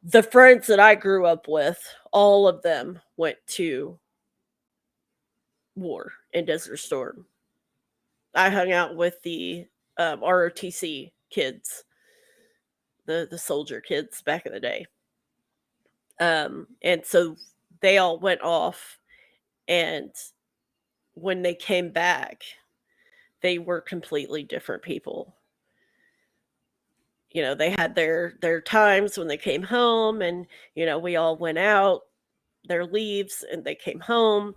the friends that I grew up with, all of them went to war in Desert Storm. I hung out with the ROTC kids, the soldier kids back in the day. And so they all went off, and when they came back, they were completely different people. They had their times when they came home, and we all went out their leaves and they came home,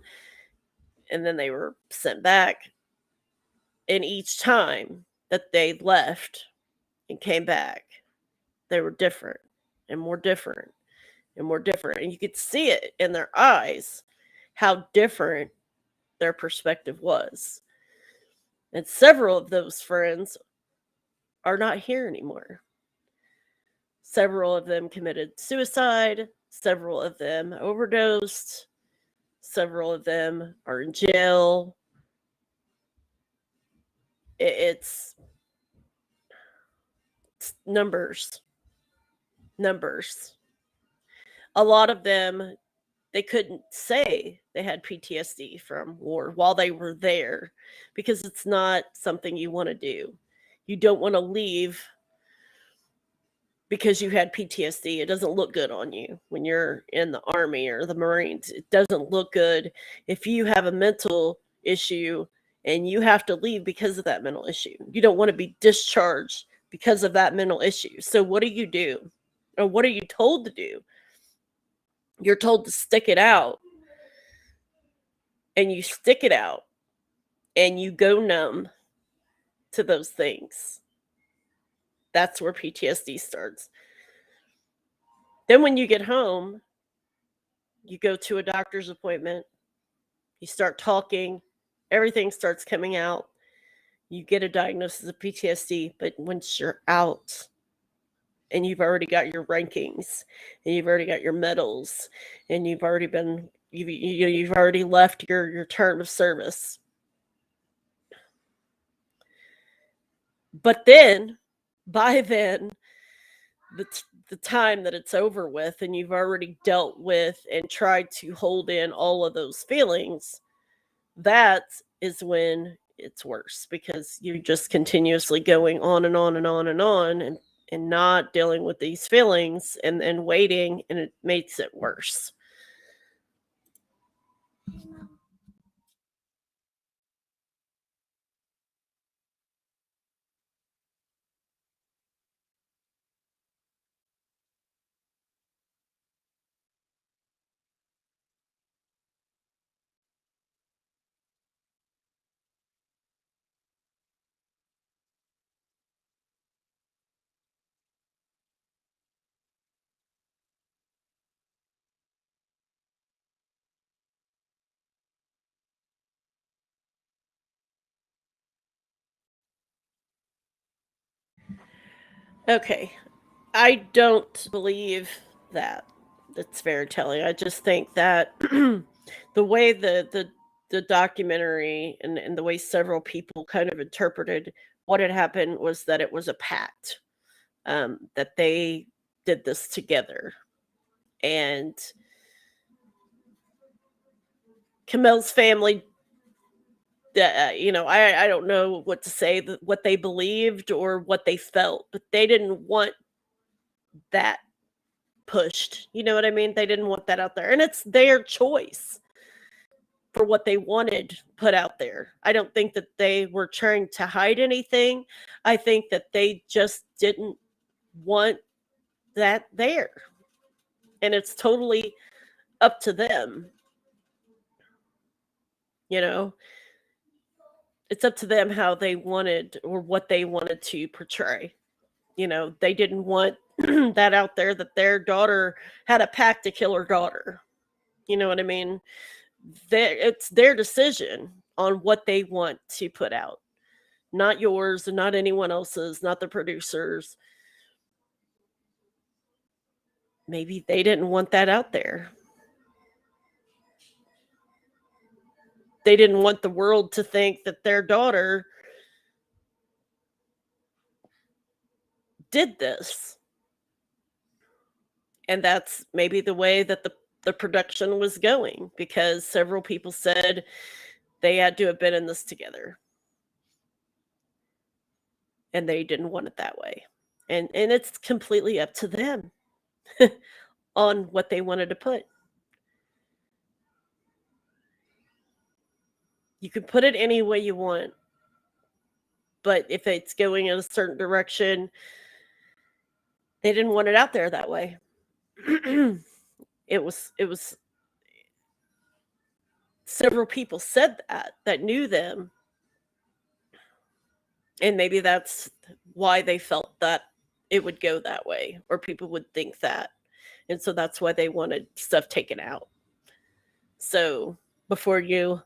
and then they were sent back. And each time that they left and came back, they were different and more different and more different. And you could see it in their eyes. how different their perspective was. And several of those friends are not here anymore. Several of them committed suicide. Several of them overdosed. Several of them are in jail. It's numbers. Numbers. A lot of them, they couldn't say they had PTSD from war while they were there because it's not something you want to do. You don't want to leave because you had PTSD. It doesn't look good on you when you're in the Army or the Marines. It doesn't look good if you have a mental issue and you have to leave because of that mental issue. You don't want to be discharged because of that mental issue. So what do? Or what are you told to do? You're told to stick it out. And you stick it out. And you go numb to those things. That's where PTSD starts. Then when you get home, you go to a doctor's appointment, you start talking, everything starts coming out. You get a diagnosis of PTSD, but once you're out and you've already got your rankings and you've already got your medals and you've already been you've already left your term of service. But then by then the time that it's over with and you've already dealt with and tried to hold in all of those feelings, that is when it's worse because you're just continuously going on and on and on and on and not dealing with these feelings and waiting, and it makes it worse. Okay. I don't believe that it's fair telling. I just think that the way the documentary and the way several people kind of interpreted what had happened was that it was a pact, that they did this together. And Camel's family, I don't know what to say, what they believed or what they felt, but they didn't want that pushed. You know what I mean? They didn't want that out there. And it's their choice for what they wanted put out there. I don't think that they were trying to hide anything. I think that they just didn't want that there. And it's totally up to them. You know, it's up to them how they wanted or what they wanted to portray. They didn't want that out there that their daughter had a pact to kill her daughter. You know what I mean? It's their decision on what they want to put out, not yours and not anyone else's, not the producers. Maybe they didn't want that out there. They didn't want the world to think that their daughter did this. And that's maybe the way that the production was going, because several people said they had to have been in this together. And they didn't want it that way. And it's completely up to them on what they wanted to put. You can put it any way you want. But if it's going in a certain direction, they didn't want it out there that way. it was several people said that knew them, and maybe that's why they felt that it would go that way, or people would think that, and so that's why they wanted stuff taken out. So before you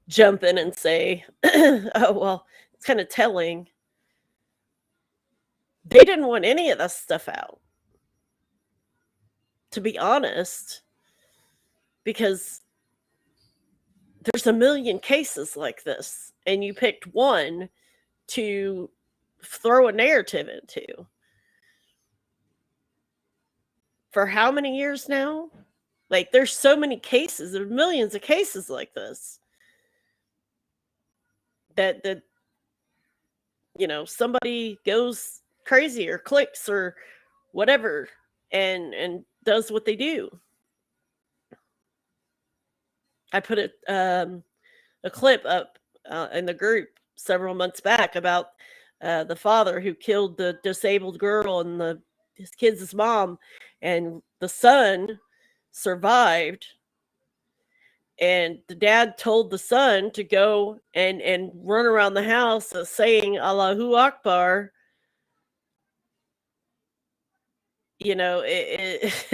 jump in and say, oh, well, it's kind of telling. They didn't want any of this stuff out, to be honest, because there's a million cases like this, and you picked one to throw a narrative into. For how many years now? Like, there's so many cases, there's millions of cases like this that somebody goes crazy or clicks or whatever and does what they do. I put a clip up in the group several months back about the father who killed the disabled girl and his kid's mom, and the son survived. And the dad told the son to go and run around the house saying Allahu Akbar. It's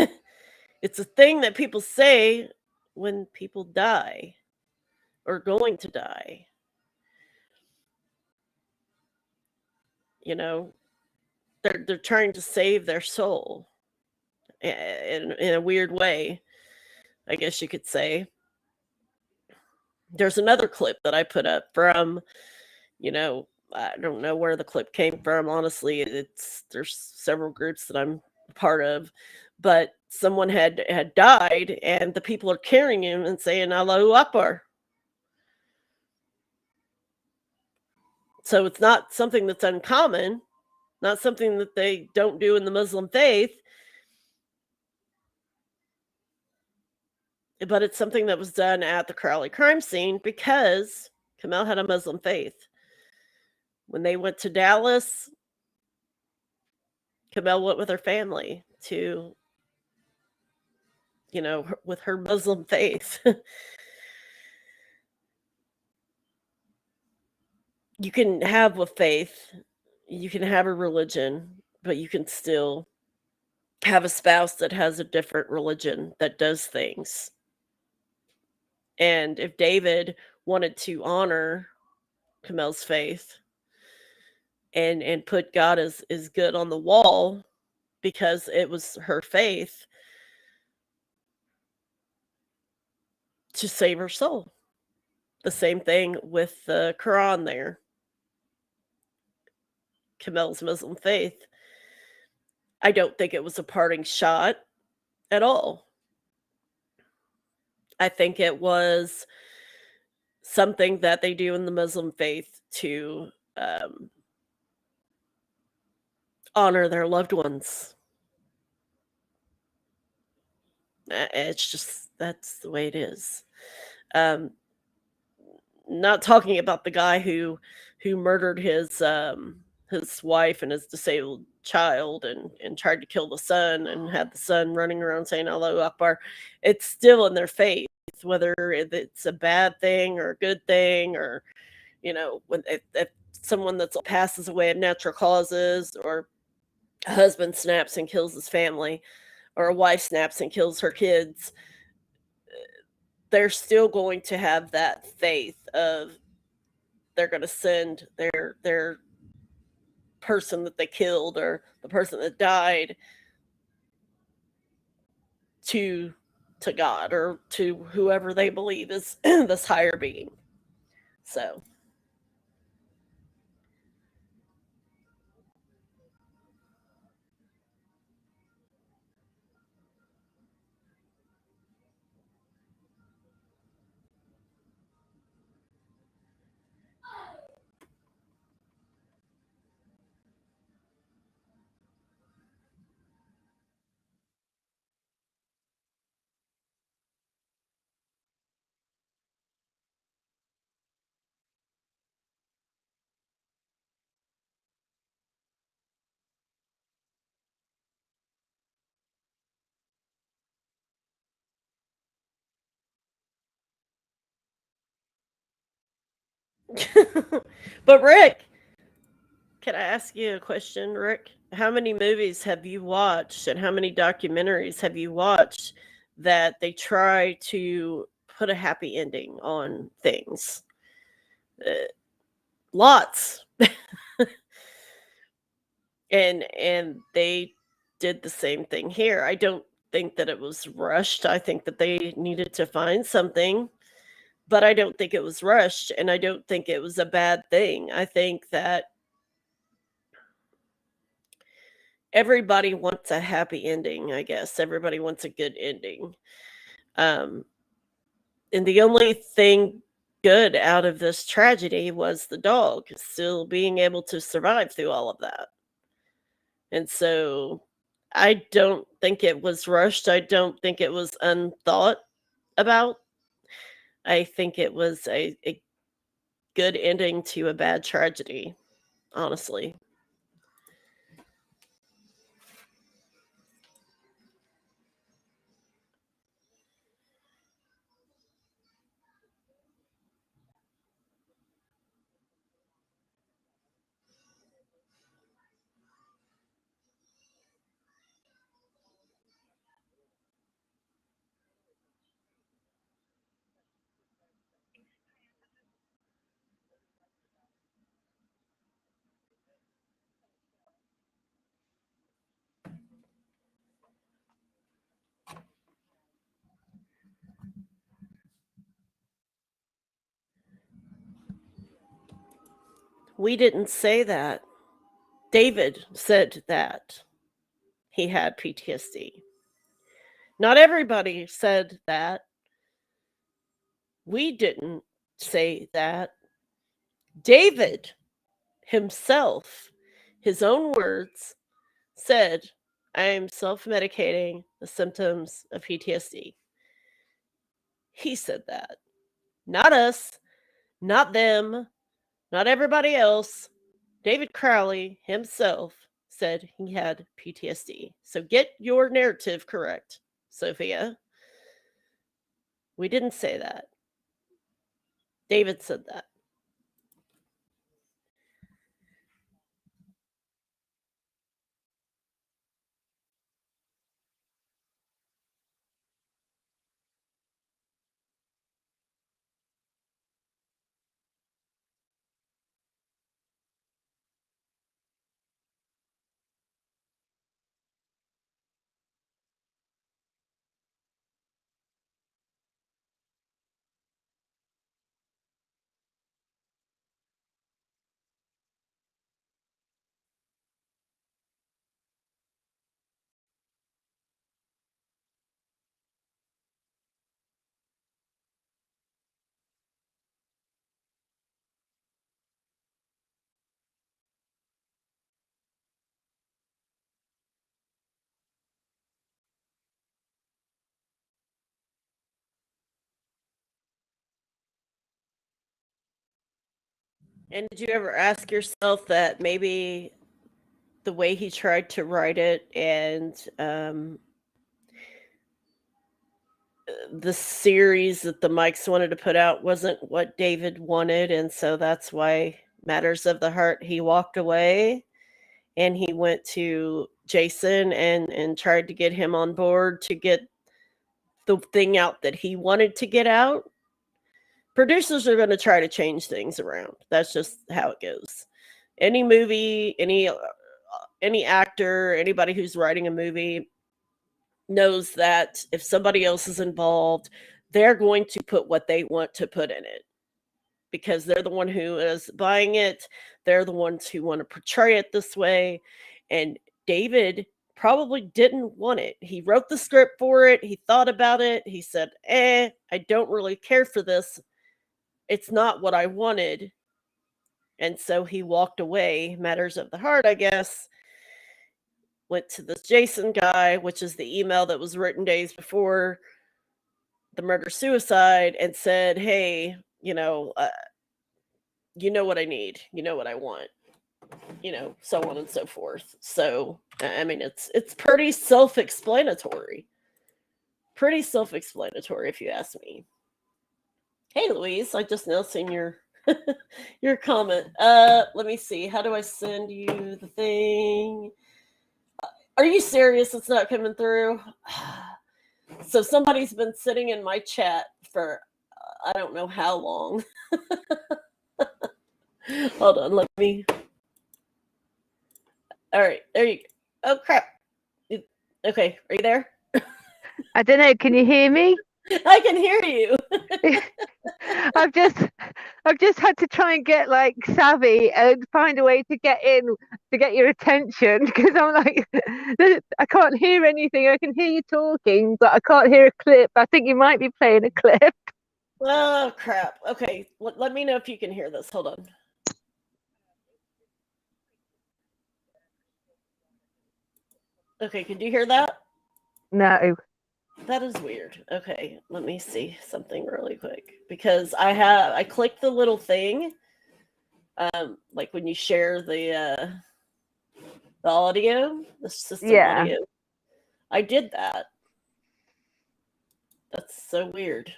a thing that people say when people die or going to die. They're trying to save their soul in a weird way, I guess you could say. There's another clip that I put up from, I don't know where the clip came from. Honestly, there's several groups that I'm part of, but someone had died, and the people are carrying him and saying Allahu Akbar. So it's not something that's uncommon, not something that they don't do in the Muslim faith, but it's something that was done at the Crowley crime scene because Kamel had a Muslim faith. When they went to Dallas, Kamel went with her family to, with her Muslim faith. You can have a faith, you can have a religion, but you can still have a spouse that has a different religion that does things. And if David wanted to honor Kamel's faith and put God as good on the wall because it was her faith to save her soul. The same thing with the Quran there. Kamel's Muslim faith. I don't think it was a parting shot at all. I think it was something that they do in the Muslim faith to honor their loved ones. It's just, that's the way it is. Not talking about the guy who murdered his wife and his disabled child and tried to kill the son and had the son running around saying Allahu Akbar. It's still in their faith, whether it's a bad thing or a good thing, or when if someone that's passes away of natural causes, or a husband snaps and kills his family, or a wife snaps and kills her kids, they're still going to have that faith of they're going to send their person that they killed or the person that died to God or to whoever they believe is this higher being. So but Rick, can I ask you a question, Rick? How many movies have you watched and how many documentaries have you watched that they try to put a happy ending on things. Lots. and they did the same thing here. I don't think that it was rushed. I think that they needed to find something, but I don't think it was rushed, and I don't think it was a bad thing. I think that everybody wants a happy ending, I guess. Everybody wants a good ending. And the only thing good out of this tragedy was the dog still being able to survive through all of that. And so I don't think it was rushed. I don't think it was unthought about. I think it was a good ending to a bad tragedy, honestly. We didn't say that. David said that he had PTSD. Not everybody said that. We didn't say that. David himself, his own words, said, I am self medicating the symptoms of PTSD. He said that. Not us, not them, not everybody else. David Crowley himself said he had PTSD. So get your narrative correct, Sophia. We didn't say that. David said that. And did you ever ask yourself that maybe the way he tried to write it and the series that the Mikes wanted to put out wasn't what David wanted, and so that's why Matters of the Heart, he walked away and he went to Jason and tried to get him on board to get the thing out that he wanted to get out. Producers are going to try to change things around. That's just how it goes. Any movie, any actor, anybody who's writing a movie knows that if somebody else is involved, they're going to put what they want to put in it because they're the one who is buying it. They're the ones who want to portray it this way. And David probably didn't want it. He wrote the script for it. He thought about it. He said, I don't really care for this. It's not what I wanted. And so he walked away. Matters of the Heart, I guess. Went to this Jason guy, which is the email that was written days before the murder suicide, and said, hey, you know what I need, you know what I want, so on and so forth. So I mean, it's pretty self-explanatory. Pretty self-explanatory, if you ask me. Hey, Louise, I just now seen your your comment. Let me see. How do I send you the thing? Are you serious? It's not coming through. So somebody's been sitting in my chat for I don't know how long. Hold on, let me. All right, there you go. Oh crap. Okay, are you there? I don't know. Can you hear me? I can hear you. I've just had to try and get like savvy and find a way to get in to get your attention because I'm like I can't hear anything. I can hear you talking, but I can't hear a clip. I think you might be playing a clip. Oh crap. Okay, let me know if you can hear this. Hold on. Okay, can you hear that? No. That is weird. Okay, let me see something really quick because I clicked the little thing, like when you share the audio, the system audio. I did that. That's so weird.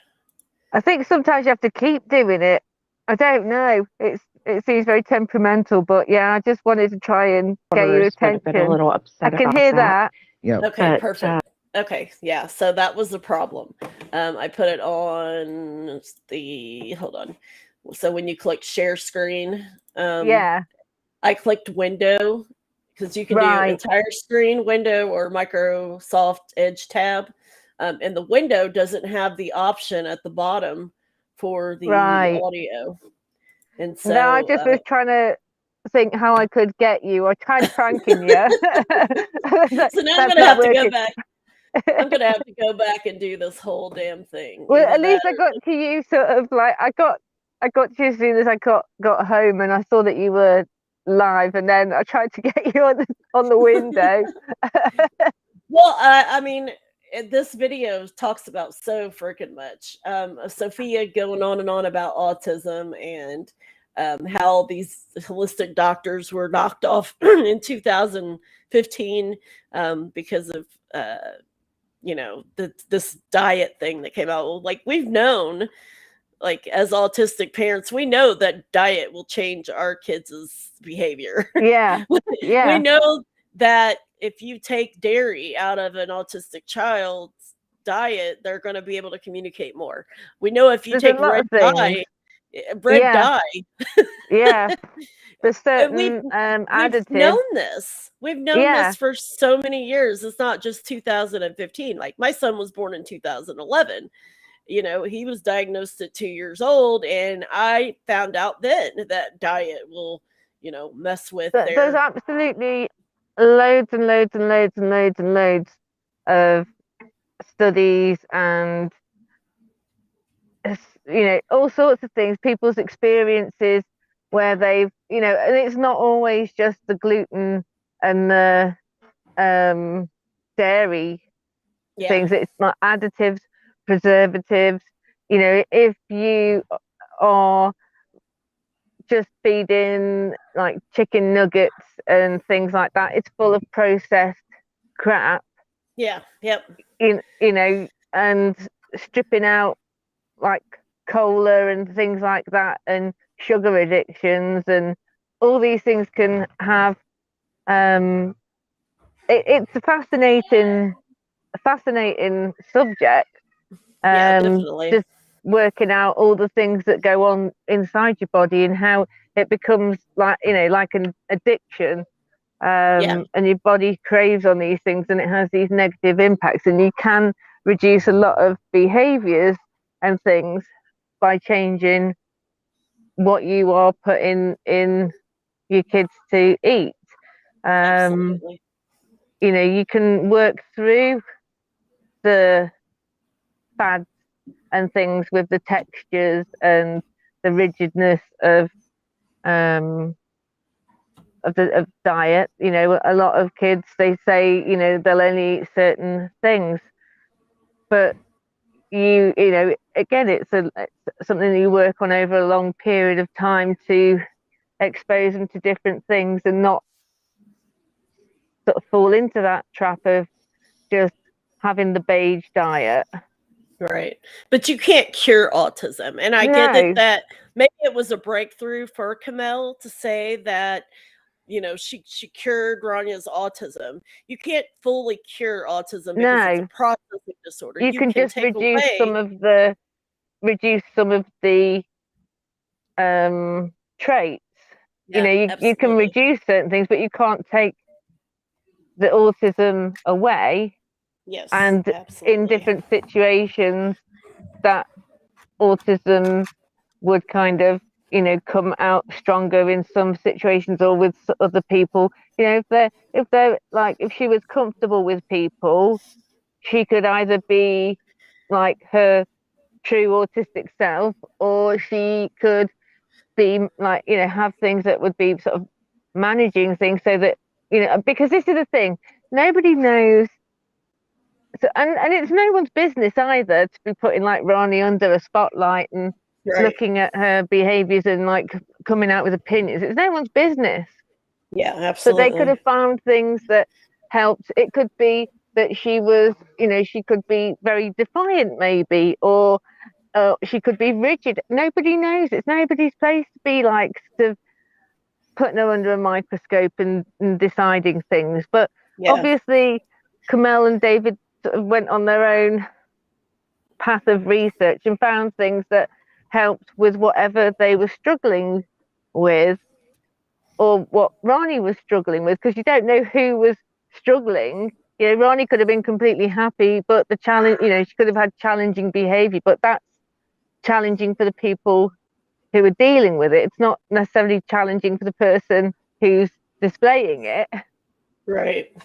I think sometimes you have to keep doing it. I don't know. It seems very temperamental, but yeah, I just wanted to try and get your attention. A little upset I can hear that. Yeah. Okay, perfect. Okay, yeah. So that was the problem. I put it on hold on. So when you click share screen, Yeah. I clicked window because you can do entire screen window or Microsoft Edge tab. And the window doesn't have the option at the bottom for the audio. And so no, I just was trying to think how I could get you. I tried pranking you. So now I'm gonna have to go back. I'm gonna have to go back and do this whole damn thing. Well, at least I got to you sort of like I got to you as soon as I got home and I saw that you were live, and then I tried to get you on the window. Well, I mean, this video talks about so freaking much. Sophia going on and on about autism and how these holistic doctors were knocked off in 2015 because of this diet thing that came out. Like we've known, like as autistic parents, we know that diet will change our kids' behavior. Yeah. We know that if you take dairy out of an autistic child's diet, they're going to be able to communicate more. We know if you take red dye. Yeah. There's certain additives. We've known this. We've known this for so many years. It's not just 2015. Like my son was born in 2011. He was diagnosed at 2 years old, and I found out then that diet will, mess with there's absolutely loads and loads and loads and loads and loads of studies and all sorts of things, people's experiences where they've, and it's not always just the gluten and the dairy things. It's not additives, preservatives. If you are just feeding like chicken nuggets and things like that, it's full of processed crap. And stripping out like cola and things like that, and sugar addictions, and all these things can have it's a fascinating subject. Definitely. Just working out all the things that go on inside your body and how it becomes like an addiction, and your body craves on these things, and it has these negative impacts, and you can reduce a lot of behaviors and things by changing what you are putting in your kids to eat. Absolutely. You can work through the fads and things with the textures and the rigidness of diet. A lot of kids, they say they'll only eat certain things, but again, it's something that you work on over a long period of time to expose them to different things and not sort of fall into that trap of just having the beige diet. Right. But you can't cure autism. And I get it that maybe it was a breakthrough for Kamel to say that, she cured Ranya's autism. You can't fully cure autism because it's a processing disorder. You can just reduce some of the reduce some of the traits. Yeah, You can absolutely. reduce certain things, but you can't take the autism away. Yes, And in absolutely. different situations, that autism would kind of, come out stronger in some situations, or with other people. If she was comfortable with people, she could either be like her true autistic self, or she could be like, have things that would be sort of managing things, so that, because this is the thing, nobody knows. So, and it's no one's business either to be putting like Ronnie under a spotlight and Right. looking at her behaviors and like coming out with opinions. It's no one's business. Yeah, But they could absolutely. have found things that helped. It could be that she was, she could be very defiant, maybe, or she could be rigid. Nobody knows. It's nobody's place to be like sort of putting her under a microscope and deciding things. But Yeah. obviously, Kamel and David sort of went on their own path of research and found things that helped with whatever they were struggling with, or what Ronnie was struggling with, because you don't know who was struggling. Ronnie could have been completely happy, but the challenge, she could have had challenging behavior, but that's challenging for the people who are dealing with it. It's not necessarily challenging for the person who's displaying it. Right.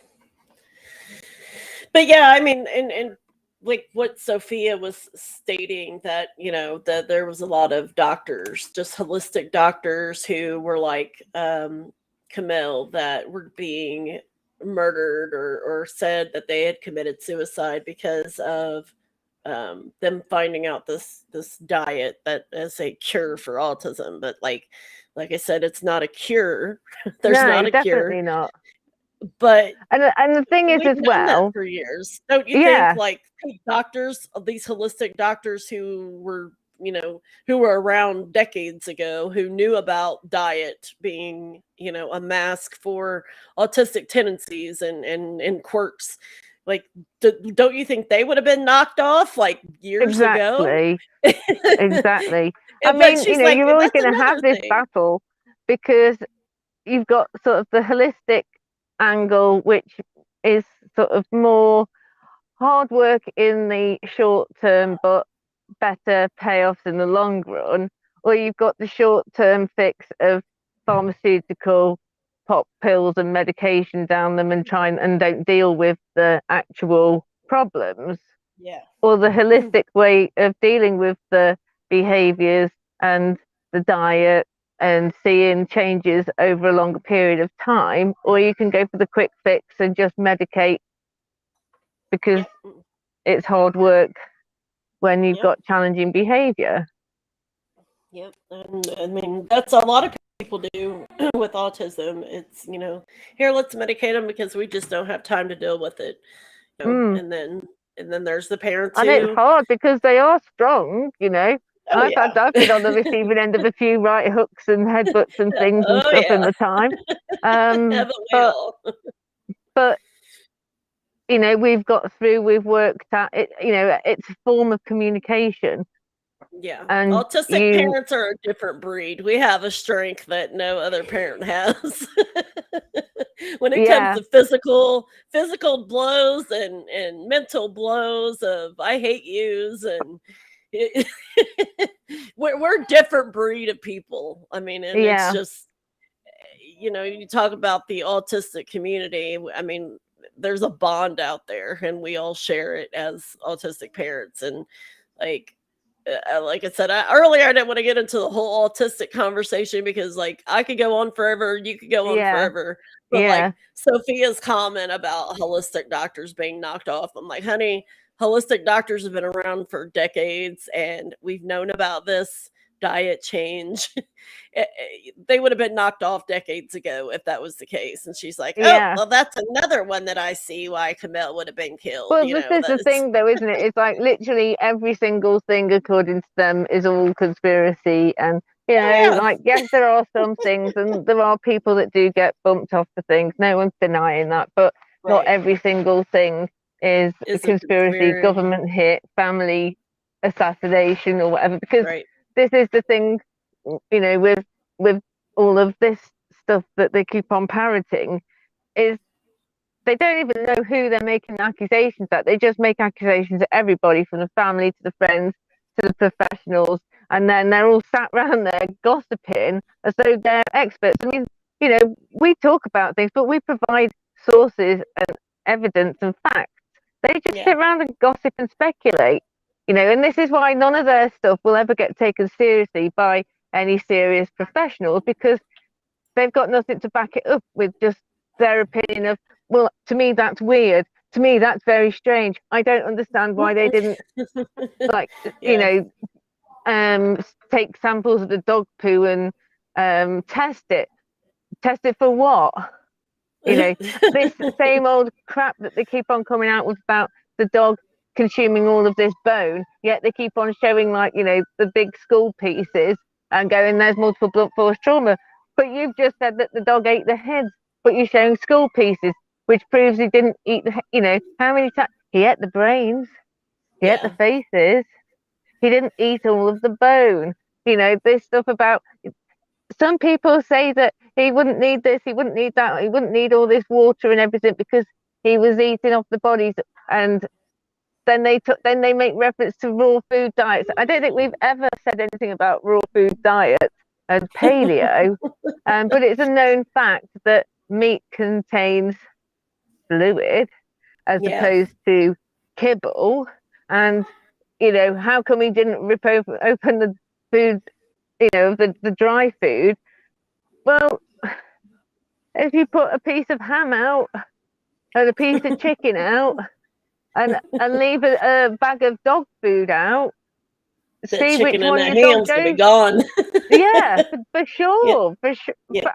But yeah, I mean, and like what Sophia was stating, that that there was a lot of doctors, just holistic doctors, who were like Camille, that were being murdered, or said that they had committed suicide because of them finding out this diet that is a cure for autism. But like I said, it's not a cure. There's No, not a cure. definitely not. But And the thing is we've as known that well, for years. Don't you think, yeah, like, doctors, these holistic doctors who were around decades ago, who knew about diet being, a mask for autistic tendencies and quirks, like, don't you think they would have been knocked off like years ago? exactly. Exactly. I But mean, she's like, you're well, always that's going to have another this thing. battle, because you've got sort of the holistic angle, which is sort of more hard work in the short term, but better payoffs in the long run. Or you've got the short term fix of pharmaceutical pop pills and medication down them, and try and don't deal with the actual problems. Yeah. Or the holistic way of dealing with the behaviors and the diet, and seeing changes over a longer period of time. Or you can go for the quick fix and just medicate, because Yep. it's hard work when you've Yep. got challenging behavior. Yep. And I mean, that's a lot of people do with autism. It's, here, let's medicate them because we just don't have time to deal with it. Mm. And then there's the parents And it's who, hard because they are strong. oh yeah. I've been on the receiving end of a few right hooks and headbutts and things and Oh stuff in yeah. the time. Haven't we But all? but we've worked at it. It's a form of communication. Yeah. And Autistic parents are a different breed. We have a strength that no other parent has. When it comes yeah, to physical blows and mental blows of I hate yous, and we're a different breed of people. I mean, and it's yeah, just, you talk about the autistic community. I mean, there's a bond out there, and we all share it as autistic parents. And like I said, earlier, I didn't want to get into the whole autistic conversation because, like, I could go on forever, you could go on yeah, forever. But yeah. like Sophia's comment about holistic doctors being knocked off, I'm like, honey, holistic doctors have been around for decades, and we've known about this diet change. They would have been knocked off decades ago if that was the case. And she's like, oh, Yeah. well, that's another one that I see why Camille would have been killed. Well, this is the That's thing, though, isn't it? It's like literally every single thing, according to them, is all conspiracy. And, oh yeah, like, yes, there are some things, and there are people that do get bumped off for things. No one's denying that. But not right. every single thing is a Is a conspiracy, conspiracy. government hit, family assassination or whatever, because Right. this is the thing, with all of this stuff that they keep on parroting, is they don't even know who they're making accusations at. They just make accusations at everybody, from the family to the friends to the professionals, and then they're all sat around there gossiping as though they're experts. I mean, we talk about things, but we provide sources and evidence and facts. They just sit around and gossip and speculate, and this is why none of their stuff will ever get taken seriously by any serious professionals, because they've got nothing to back it up with, just their opinion of, well, to me that's weird, to me that's very strange, I don't understand why they didn't like take samples of the dog poo and test it for what? This same old crap that they keep on coming out with about the dog consuming all of this bone, yet they keep on showing the big skull pieces and going, there's multiple blunt force trauma. But you've just said that the dog ate the heads, but you're showing skull pieces, which proves he didn't eat how many times he ate the brains, he ate the faces, he didn't eat all of the bone. This stuff about, some people say that he wouldn't need this, he wouldn't need that, he wouldn't need all this water and everything because he was eating off the bodies, and then they make reference to raw food diets. I don't think we've ever said anything about raw food diets and paleo, but it's a known fact that meat contains fluid as opposed to kibble. And how come he didn't rip open the food, the dry food? Well, if you put a piece of ham out and a piece of chicken out and leave a bag of dog food out, see which one your dog goes. Be gone. Yeah, for sure, for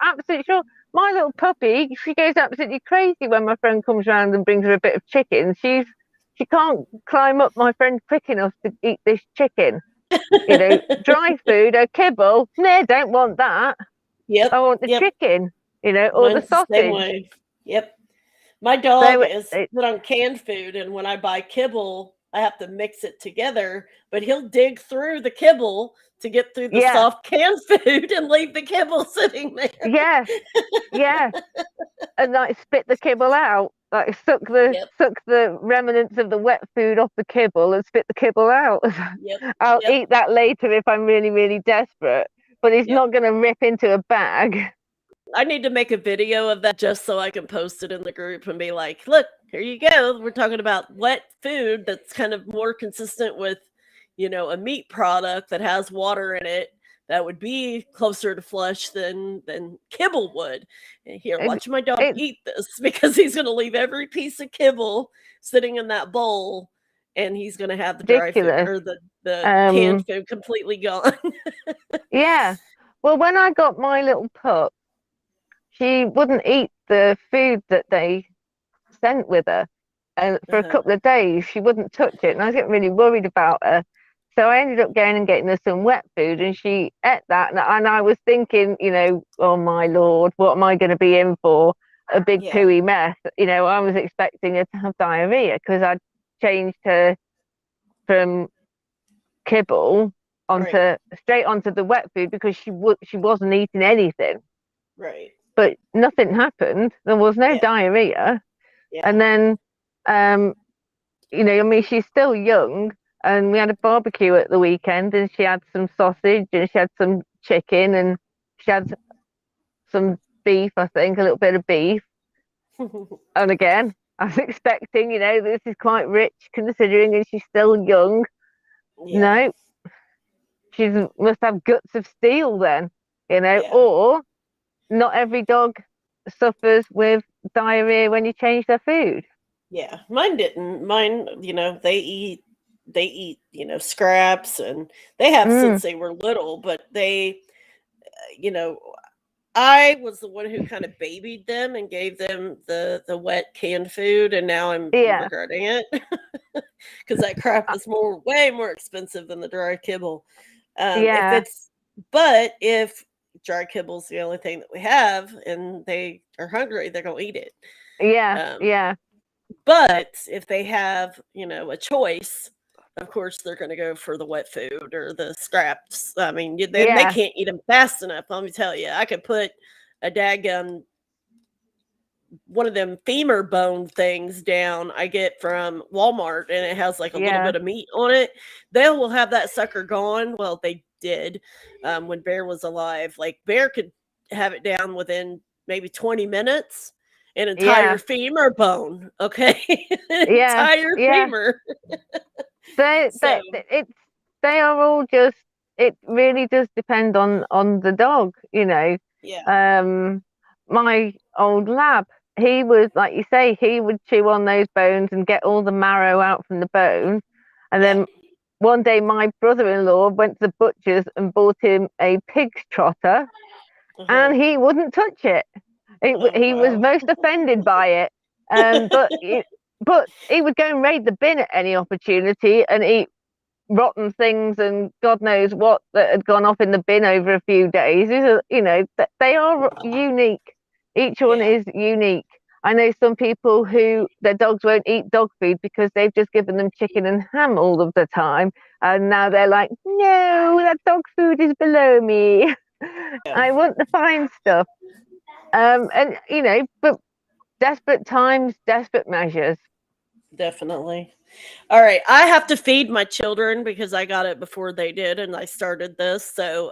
absolutely sure. My little puppy, she goes absolutely crazy when my friend comes around and brings her a bit of chicken. She can't climb up my friend quick enough to eat this chicken. Dry food or kibble, no, don't want that. I want the chicken, or Mine's the sausage. The same way. Yep. My dog is put on canned food, and when I buy kibble, I have to mix it together, but he'll dig through the kibble to get through the soft canned food and leave the kibble sitting there. Yeah. And spit the kibble out, suck the remnants of the wet food off the kibble and spit the kibble out. I'll eat that later if I'm really, really desperate, but he's not going to rip into a bag. I need to make a video of that just so I can post it in the group and be like, look, here you go. We're talking about wet food that's kind of more consistent with, a meat product that has water in it that would be closer to flush than kibble would. And here, watch my dog eat this, because he's going to leave every piece of kibble sitting in that bowl, and he's going to have the dry food or the canned food completely gone. Yeah. Well, when I got my little pup, she wouldn't eat the food that they sent with her. And for a couple of days, she wouldn't touch it. And I was getting really worried about her. So I ended up going and getting her some wet food, and she ate that. And I was thinking, oh my Lord, what am I going to be in for? A big pooey mess. I was expecting her to have diarrhea, because I'd changed her from kibble straight onto the wet food, because she wasn't eating anything. Right. But nothing happened. There was no diarrhea. And then, she's still young, and we had a barbecue at the weekend, and she had some sausage, and she had some chicken, and she had some beef, I think, a little bit of beef. And again, I was expecting, this is quite rich considering, and she's still young. No, she must have guts of steel then, or not every dog suffers with diarrhea when you change their food. Yeah, mine didn't. Mine, they eat, scraps, and they have since they were little, but they, I was the one who kind of babied them and gave them the wet canned food, and now I'm regretting it, because that crap is way more expensive than the dry kibble. If dry kibble's the only thing that we have, and they are hungry, they're gonna eat it. Yeah. But if they have, a choice, of course, they're going to go for the wet food or the scraps. I mean, they can't eat them fast enough. Let me tell you, I could put a daggum one of them femur bone things down I get from Walmart, and it has like a little bit of meat on it. They will have that sucker gone. Well, they did when Bear was alive. Like Bear could have it down within maybe 20 minutes. An entire femur bone, okay? Entire femur. They are all just. It really does depend on the dog, you know. Yeah. My old lab, he was like you say, he would chew on those bones and get all the marrow out from the bone, and then one day my brother-in-law went to the butcher's and bought him a pig's trotter, and he wouldn't touch it. He was most offended by it. But he would go and raid the bin at any opportunity and eat rotten things and God knows what that had gone off in the bin over a few days. You know, they are unique. Each one is unique. I know some people who their dogs won't eat dog food because they've just given them chicken and ham all of the time, and now they're like, no, that dog food is below me. I want the fine stuff. And you know, but desperate times, desperate measures. Definitely. All right, I have to feed my children because I got it before they did, and I started this. So,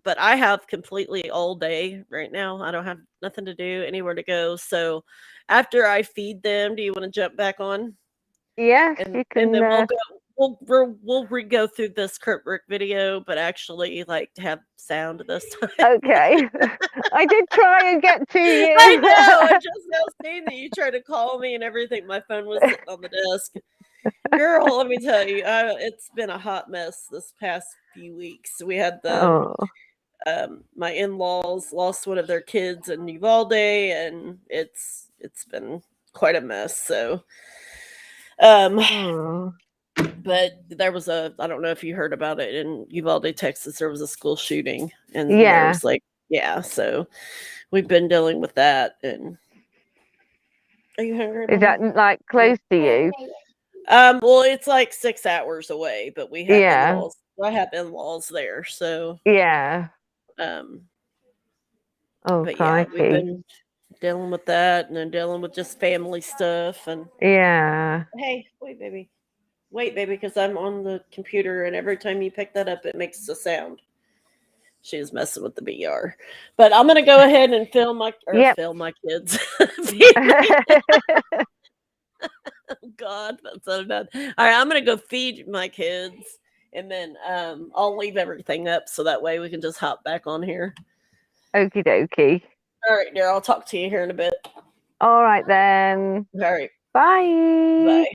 but I have completely all day right now. I don't have nothing to do, anywhere to go. So, after I feed them, do you want to jump back on? Yes, you can. And then we'll go through this Crypt Rick video, but actually like to have sound this time. Okay. I did try and get to you. I know. I just now seen that you tried to call me and everything. My phone was sitting on the desk. Girl, let me tell you, it's been a hot mess this past few weeks. We had my in-laws lost one of their kids in Uvalde, and it's been quite a mess. So, but there was I don't know if you heard about it in Uvalde, Texas. There was a school shooting, and there was so we've been dealing with that. And are you hungry? Is that like close to you? Well, it's like 6 hours away, but we have in-laws. I have in-laws there, so but yeah, we've been dealing with that, and then dealing with just family stuff, and hey, wait baby, because I'm on the computer, and every time you pick that up, it makes a sound. She was messing with the VR, but I'm gonna go ahead and film my kids. Oh God, that's so bad. All right, I'm gonna go feed my kids, and then I'll leave everything up so that way we can just hop back on here. Okie dokie. All right, dear. I'll talk to you here in a bit. All right then. All right. Bye. Bye.